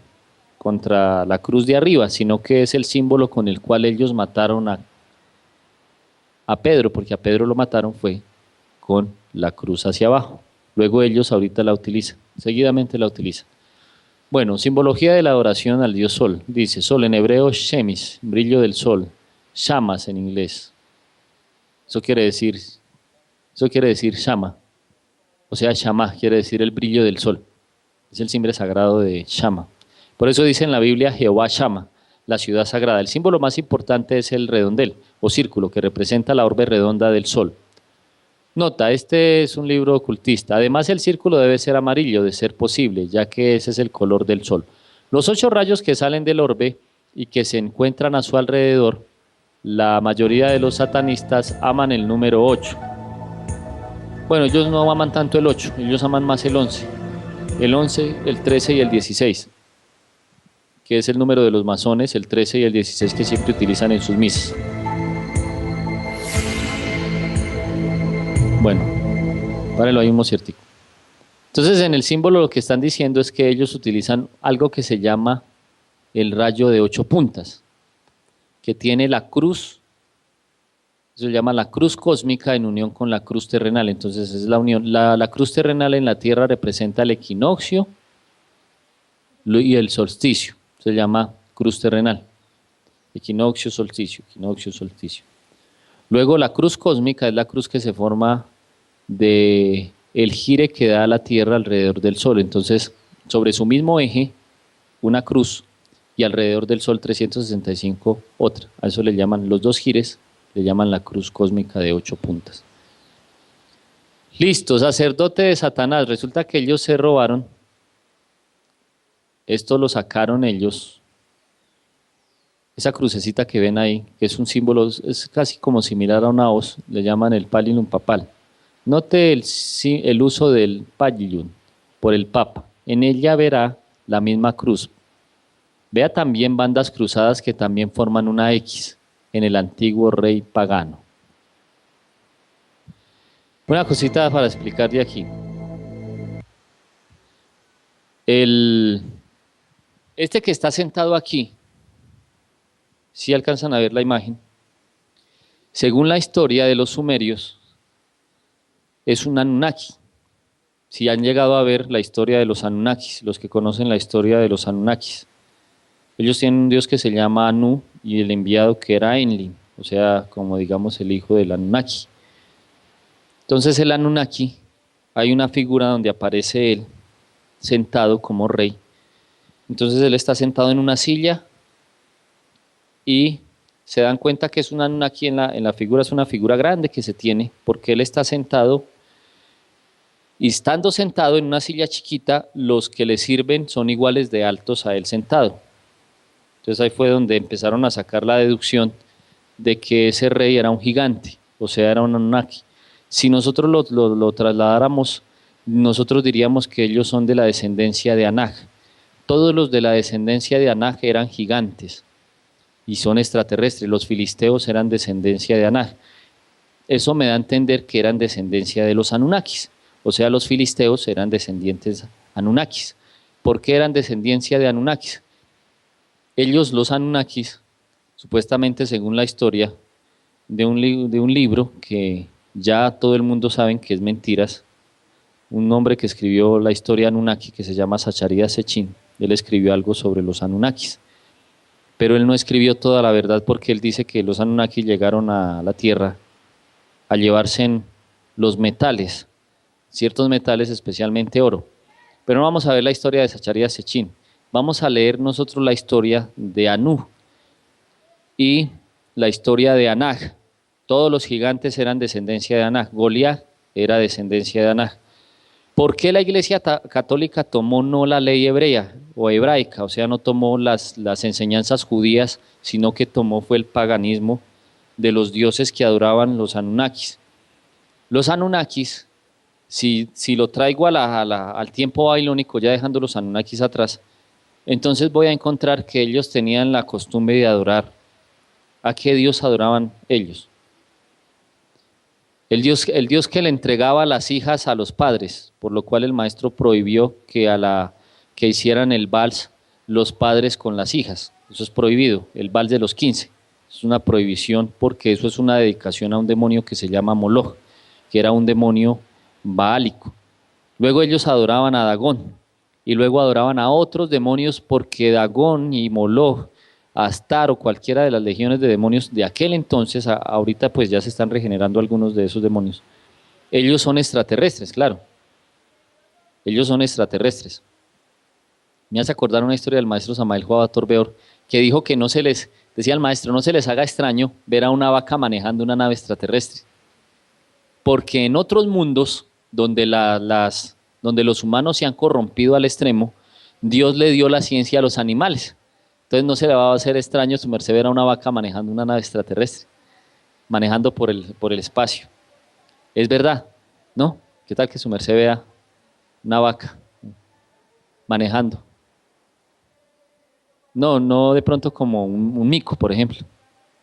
la cruz de arriba, sino que es el símbolo con el cual ellos mataron a Pedro, porque a Pedro lo mataron fue con la cruz hacia abajo. Luego ellos ahorita la utilizan, seguidamente la utilizan. Bueno, simbología de la adoración al dios Sol. Dice, Sol en hebreo, Shemis, brillo del sol, Shamas en inglés. Eso quiere decir Shama. O sea, Shama quiere decir el brillo del sol. Es el símbolo sagrado de Shama. Por eso dice en la Biblia Jehová Shama, la ciudad sagrada. El símbolo más importante es el redondel o círculo que representa la orbe redonda del sol. Nota, este es un libro ocultista. Además, el círculo debe ser amarillo, de ser posible, ya que ese es el color del sol. Los 8 rayos que salen del orbe y que se encuentran a su alrededor, la mayoría de los satanistas aman el número 8. Bueno, ellos no aman tanto el 8, ellos aman más el 11. El 11, el 13 y el 16, que es el número de los masones, el 13 y el 16 que siempre utilizan en sus misas. Bueno, párenlo ahí un ciertico. Entonces, en el símbolo lo que están diciendo es que ellos utilizan algo que se llama el rayo de 8 puntas, que tiene la cruz, eso se llama la cruz cósmica en unión con la cruz terrenal. Entonces, es la unión. La cruz terrenal en la Tierra representa el equinoccio y el solsticio. Se llama cruz terrenal. Equinoccio, solsticio, equinoccio, solsticio. Luego la cruz cósmica es la cruz que se forma de el gire que da la Tierra alrededor del Sol. Entonces, sobre su mismo eje, una cruz, y alrededor del Sol 365 otra. A eso le llaman los dos gires, le llaman la cruz cósmica de 8 puntas. Listo, sacerdote de Satanás. Resulta que ellos se robaron. Esto lo sacaron ellos. Esa crucecita que ven ahí, que es un símbolo, es casi como similar a una hoz, le llaman el pallium papal. Note el uso del pallium por el papa. En ella verá la misma cruz. Vea también bandas cruzadas que también forman una X en el antiguo rey pagano. Una cosita para explicar de aquí. Este que está sentado aquí, si alcanzan a ver la imagen, según la historia de los sumerios, es un Anunnaki. Si han llegado a ver la historia de los Anunnakis, los que conocen la historia de los Anunnakis. Ellos tienen un dios que se llama Anu y el enviado que era Enlil, o sea, como digamos el hijo del Anunnaki. Entonces el Anunnaki, hay una figura donde aparece él sentado como rey. Entonces él está sentado en una silla y se dan cuenta que es un Anunnaki en la figura, es una figura grande que se tiene, porque él está sentado y estando sentado en una silla chiquita, los que le sirven son iguales de altos a él sentado. Entonces ahí fue donde empezaron a sacar la deducción de que ese rey era un gigante, o sea, era un Anunnaki. Si nosotros lo trasladáramos, nosotros diríamos que ellos son de la descendencia de Anak. Todos los de la descendencia de Anak eran gigantes y son extraterrestres. Los filisteos eran descendencia de Anak. Eso me da a entender que eran descendencia de los Anunnakis. O sea, los filisteos eran descendientes Anunnakis. ¿Por qué eran descendencia de Anunnakis? Ellos, los Anunnakis, supuestamente según la historia de un libro que ya todo el mundo sabe que es mentiras, un hombre que escribió la historia Anunnaki que se llama Sacharías Sitchin, él escribió algo sobre los Anunnakis, pero él no escribió toda la verdad porque él dice que los Anunnaki llegaron a la Tierra a llevarse los metales, ciertos metales, especialmente oro. Pero no vamos a ver la historia de Sacharías Sitchin, vamos a leer nosotros la historia de Anu y la historia de Anak. Todos los gigantes eran descendencia de Anak. Goliat era descendencia de Anak. ¿Por qué la Iglesia Católica tomó no la ley hebrea o hebraica? O sea, no tomó las enseñanzas judías, sino que tomó fue el paganismo de los dioses que adoraban los Anunnakis. Los Anunnakis, si lo traigo al tiempo babilónico, ya dejando los Anunnakis atrás, entonces voy a encontrar que ellos tenían la costumbre de adorar. ¿A qué Dios adoraban ellos? El Dios que le entregaba las hijas a los padres, por lo cual el maestro prohibió que hicieran el vals los padres con las hijas. Eso es prohibido, el vals de los 15. Es una prohibición porque eso es una dedicación a un demonio que se llama Moloch, que era un demonio baálico. Luego ellos adoraban a Dagón y luego adoraban a otros demonios porque Dagón y Moloch, Astar o cualquiera de las legiones de demonios de aquel entonces, ahorita pues ya se están regenerando algunos de esos demonios. Ellos son extraterrestres, claro. Ellos son extraterrestres. Me hace acordar una historia del maestro Samael Joaba Torbeor, que dijo que no se les, decía el maestro, no se les haga extraño ver a una vaca manejando una nave extraterrestre. Porque en otros mundos, donde los humanos se han corrompido al extremo, Dios le dio la ciencia a los animales. Entonces no se le va a hacer extraño su merced ver a una vaca manejando una nave extraterrestre, manejando por el espacio. Es verdad, ¿no? ¿Qué tal que su merced vea una vaca manejando? No de pronto como un mico, por ejemplo.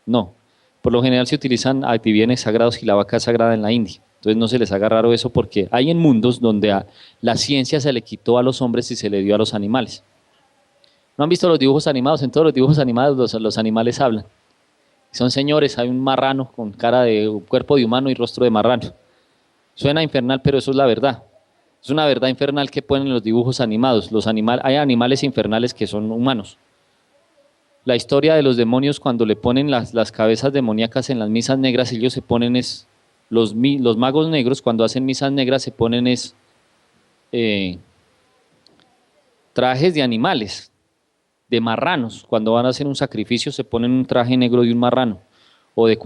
No, Por lo general se utilizan activienes sagrados y la vaca sagrada en la India. Entonces no se les haga raro eso porque hay en mundos donde la ciencia se le quitó a los hombres y se le dio a los animales. ¿No han visto los dibujos animados? En todos los dibujos animados los animales hablan. Son señores, hay un marrano con cara de cuerpo de humano y rostro de marrano. Suena infernal, pero eso es la verdad. Es una verdad infernal que ponen en los dibujos animados. Hay animales infernales que son humanos. La historia de los demonios, cuando le ponen las cabezas demoníacas en las misas negras, ellos se ponen los magos negros cuando hacen misas negras se ponen trajes de animales, de marranos. Cuando van a hacer un sacrificio se ponen un traje negro de un marrano, o de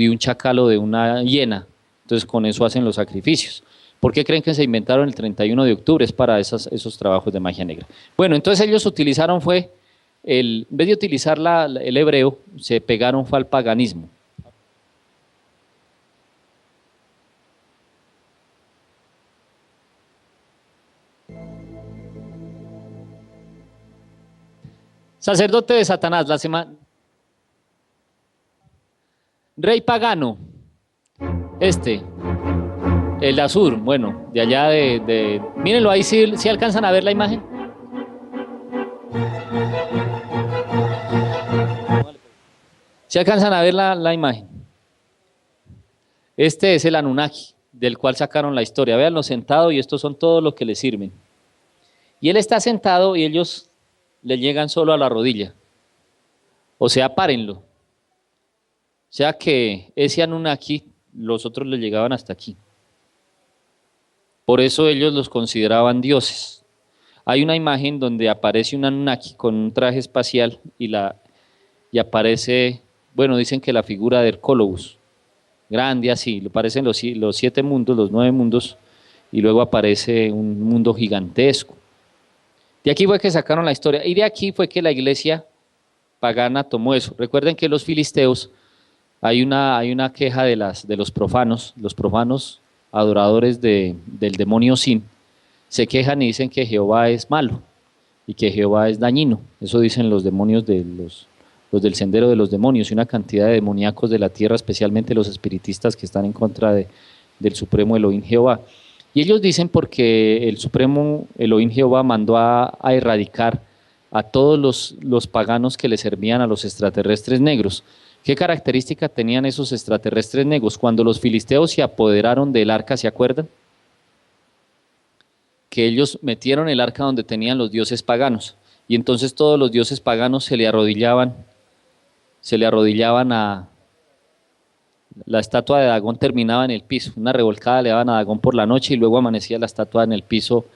un chacal o de una hiena. Entonces con eso hacen los sacrificios. ¿Por qué creen que se inventaron el 31 de octubre? Es para esos trabajos de magia negra. Bueno, entonces ellos utilizaron en vez de utilizar el hebreo, se pegaron fue al paganismo. Sacerdote de Satanás, rey pagano, el Azur, bueno, de allá mírenlo ahí si alcanzan a ver la imagen. Si alcanzan a ver la imagen. Este es el Anunnaki, del cual sacaron la historia. Véanlo sentado y estos son todos los que le sirven. Y él está sentado y ellos le llegan solo a la rodilla. O sea, párenlo. O sea que ese Anunnaki, los otros le llegaban hasta aquí. Por eso ellos los consideraban dioses. Hay una imagen donde aparece un Anunnaki con un traje espacial y aparece, bueno, dicen que la figura de Hercólogos, grande así, le aparecen los 7 mundos, los 9 mundos, y luego aparece un mundo gigantesco. De aquí fue que sacaron la historia, y de aquí fue que la iglesia pagana tomó eso. Recuerden que los filisteos, hay una queja de los profanos adoradores del demonio Sin, se quejan y dicen que Jehová es malo y que Jehová es dañino. Eso dicen los demonios los del sendero de los demonios y una cantidad de demoníacos de la tierra, especialmente los espiritistas que están en contra del supremo Elohim Jehová. Y ellos dicen porque el supremo Elohim Jehová mandó a erradicar a todos los paganos que le servían a los extraterrestres negros. ¿Qué característica tenían esos extraterrestres negros? Cuando los filisteos se apoderaron del arca, ¿se acuerdan? Que ellos metieron el arca donde tenían los dioses paganos. Y entonces todos los dioses paganos se le arrodillaban a... La estatua de Dagón terminaba en el piso. Una revolcada le daban a Dagón por la noche y luego amanecía la estatua en el piso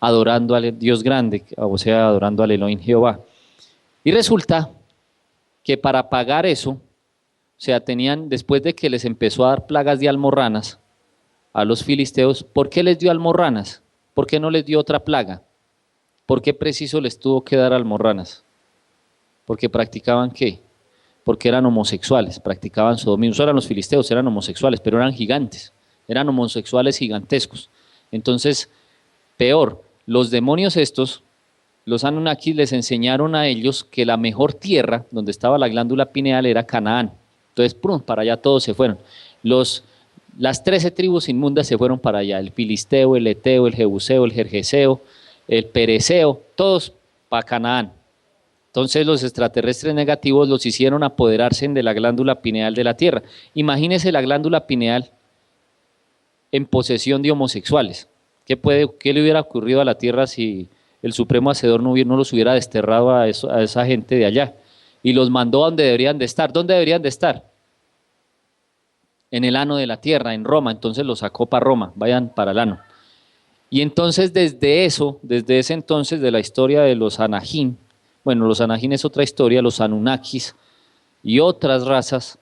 adorando al Dios grande, o sea, adorando al Elohim Jehová. Y resulta que para pagar eso, o sea, después de que les empezó a dar plagas de almorranas a los filisteos, ¿por qué les dio almorranas? ¿Por qué no les dio otra plaga? ¿Por qué preciso les tuvo que dar almorranas? Porque practicaban ¿qué? Porque eran homosexuales, practicaban sodomía. No eran los filisteos, eran homosexuales, pero eran gigantes, eran homosexuales gigantescos. Entonces, peor, los demonios estos, los Anunnakis les enseñaron a ellos que la mejor tierra donde estaba la glándula pineal era Canaán. Entonces, ¡prum!, para allá todos se fueron. Las 13 tribus inmundas se fueron para allá, el filisteo, el eteo, el jebuseo, el gergeseo, el pereceo, todos para Canaán. Entonces los extraterrestres negativos los hicieron apoderarse de la glándula pineal de la tierra. Imagínense la glándula pineal en posesión de homosexuales. ¿Qué le hubiera ocurrido a la tierra si el Supremo Hacedor no los hubiera desterrado a esa gente de allá? Y los mandó a donde deberían de estar. ¿Dónde deberían de estar? En el ano de la tierra, en Roma. Entonces los sacó para Roma, vayan para el ano. Y entonces desde ese entonces de la historia de los Anakim, bueno, los Anakim es otra historia, los Anunnakis y otras razas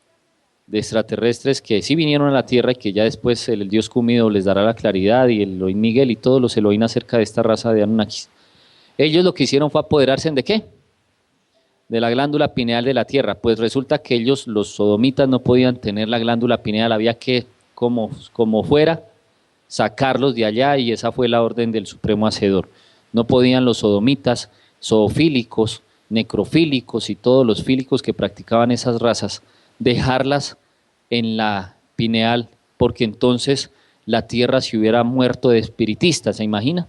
de extraterrestres que sí vinieron a la tierra y que ya después el dios Cúmido les dará la claridad, y el Elohim Miguel y todos los Elohim acerca de esta raza de Anunnakis. Ellos lo que hicieron fue apoderarse ¿de qué? De la glándula pineal de la tierra. Pues resulta que ellos, los sodomitas, no podían tener la glándula pineal, había que, como fuera, sacarlos de allá, y esa fue la orden del Supremo Hacedor. No podían los sodomitas, zoofílicos, necrofílicos y todos los fílicos que practicaban esas razas dejarlas en la pineal, porque entonces la tierra se hubiera muerto de espiritistas, ¿se imagina?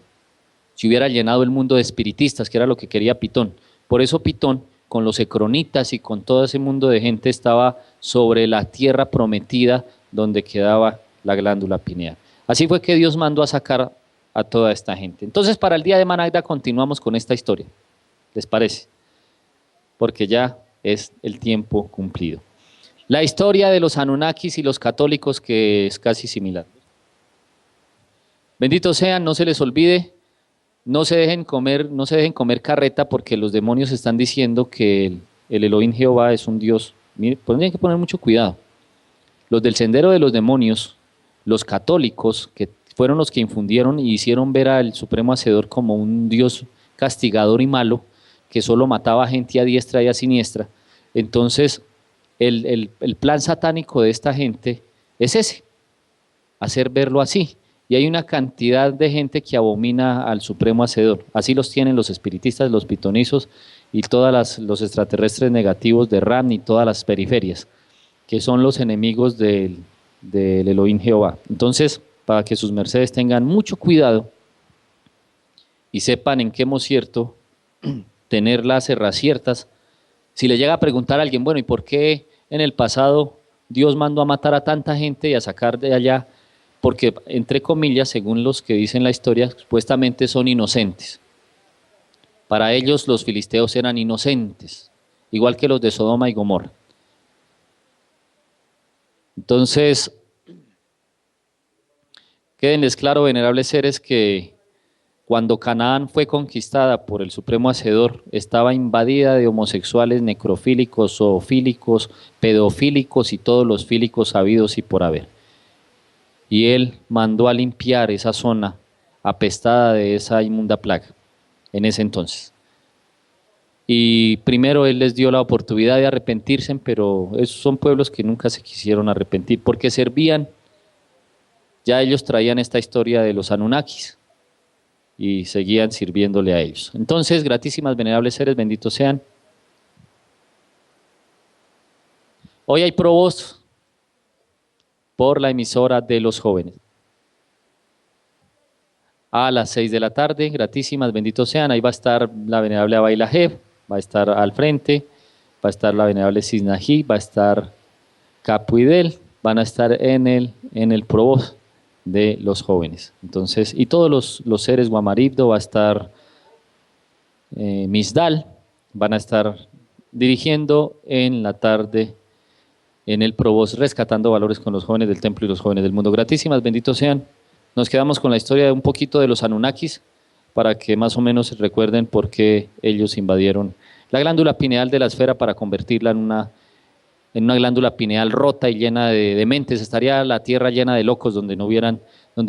Se hubiera llenado el mundo de espiritistas, que era lo que quería Pitón. Por eso Pitón, con los ecronitas y con todo ese mundo de gente, estaba sobre la tierra prometida donde quedaba la glándula pineal. Así fue que Dios mandó a sacar a toda esta gente. Entonces, para el día de Managda continuamos con esta historia. ¿Les parece? Porque ya es el tiempo cumplido. La historia de los Anunnakis y los católicos, que es casi similar. Benditos sean, no se les olvide, no se dejen comer carreta, porque los demonios están diciendo que el Elohim Jehová es un Dios. Mire, pues tienen que poner mucho cuidado. Los del sendero de los demonios, los católicos, que fueron los que infundieron y hicieron ver al Supremo Hacedor como un Dios castigador y malo, que solo mataba gente a diestra y a siniestra. Entonces, el plan satánico de esta gente es ese, hacer verlo así. Y hay una cantidad de gente que abomina al Supremo Hacedor. Así los tienen los espiritistas, los pitonizos y todos los extraterrestres negativos de Ram y todas las periferias, que son los enemigos del Elohim Jehová. Entonces, para que sus mercedes tengan mucho cuidado y sepan en qué cierto tener las ciertas. Si le llega a preguntar a alguien, bueno, ¿y por qué en el pasado Dios mandó a matar a tanta gente y a sacar de allá? Porque, entre comillas, según los que dicen la historia, supuestamente son inocentes. Para ellos los filisteos eran inocentes, igual que los de Sodoma y Gomorra. Entonces, quédenles claro, venerables seres, que cuando Canaán fue conquistada por el Supremo Hacedor, estaba invadida de homosexuales, necrofílicos, zoofílicos, pedofílicos y todos los fílicos habidos y por haber. Y él mandó a limpiar esa zona apestada de esa inmunda plaga en ese entonces. Y primero él les dio la oportunidad de arrepentirse, pero esos son pueblos que nunca se quisieron arrepentir porque servían, ya ellos traían esta historia de los Anunnakis y seguían sirviéndole a ellos. Entonces, gratísimas, venerables seres, benditos sean. Hoy hay probos por la emisora de los jóvenes. A las 6 de la tarde, gratísimas, benditos sean. Ahí va a estar la venerable Abaila Jeb, va a estar al frente, va a estar la venerable Cisnají, va a estar Capuidel, van a estar en el probos de los jóvenes. Entonces, y todos los seres, Guamaribdo, va a estar Misdal, van a estar dirigiendo en la tarde en el Probos, rescatando valores con los jóvenes del templo y los jóvenes del mundo. Gratísimas, benditos sean. Nos quedamos con la historia de un poquito de los Anunnakis, para que más o menos recuerden por qué ellos invadieron la glándula pineal de la esfera para convertirla en una glándula pineal rota y llena de mentes. Estaría la tierra llena de locos donde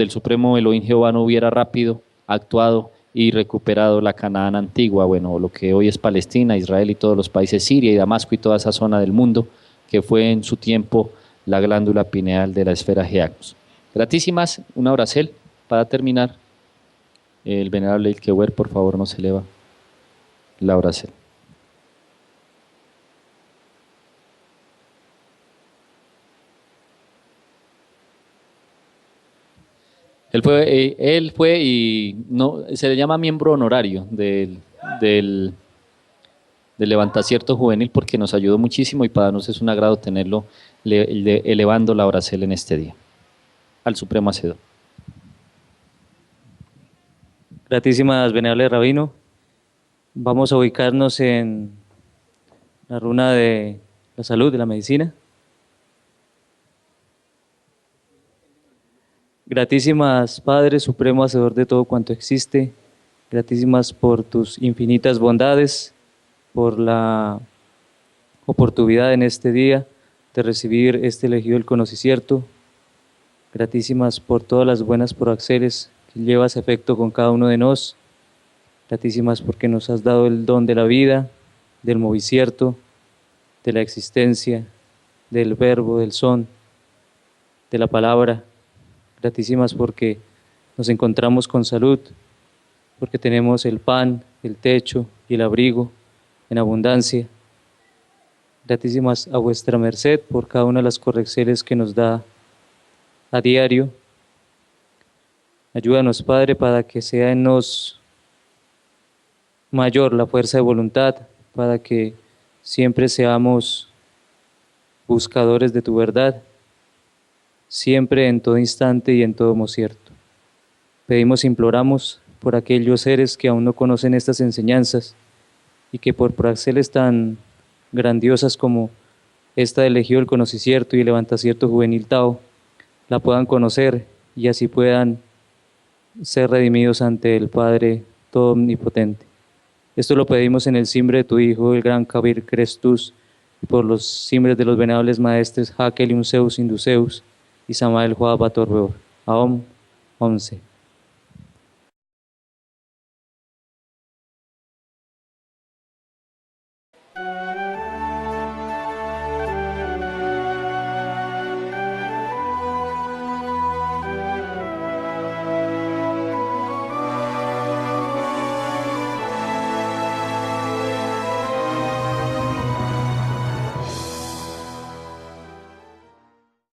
el Supremo Elohim Jehová no hubiera rápido actuado y recuperado la Canaán antigua, bueno, lo que hoy es Palestina, Israel y todos los países, Siria y Damasco y toda esa zona del mundo, que fue en su tiempo la glándula pineal de la esfera Geagnos. Gratísimas, un abracel para terminar. El venerable Ilkewer, por favor, nos eleva la abracel. Él fue y no, se le llama miembro honorario del Levantacierto Juvenil, porque nos ayudó muchísimo y para nosotros es un agrado tenerlo elevando la abracel en este día al Supremo Hacedor. Gratísimas, venerable Rabino. Vamos a ubicarnos en la runa de la salud, de la medicina. Gratísimas, Padre Supremo, Hacedor de todo cuanto existe, gratísimas por tus infinitas bondades, por la oportunidad en este día de recibir este elegido del conocicierto. Gratísimas por todas las buenas proaxeles que llevas a efecto con cada uno de nos. Gratísimas porque nos has dado el don de la vida, del movicierto, de la existencia, del verbo, del son, de la palabra. Gratísimas porque nos encontramos con salud, porque tenemos el pan, el techo y el abrigo en abundancia. gratísimas a vuestra merced por cada una de las correcciones que nos da a diario. Ayúdanos, Padre, para que sea en nos mayor la fuerza de voluntad, para que siempre seamos buscadores de tu verdad, siempre, en todo instante y en todo cierto. Pedimos, imploramos por aquellos seres que aún no conocen estas enseñanzas y que por praxeles tan grandiosas como esta del Ejido del Conocicierto y el Levantacierto Juvenil Tao, la puedan conocer y así puedan ser redimidos ante el Padre todo omnipotente. Esto lo pedimos en el simbre de tu Hijo, el gran Kabir Crestus, y por los simbres de los venerables maestres Hakel y Zeus Induceus y Samael Joab Bator Beor. Aom, 11.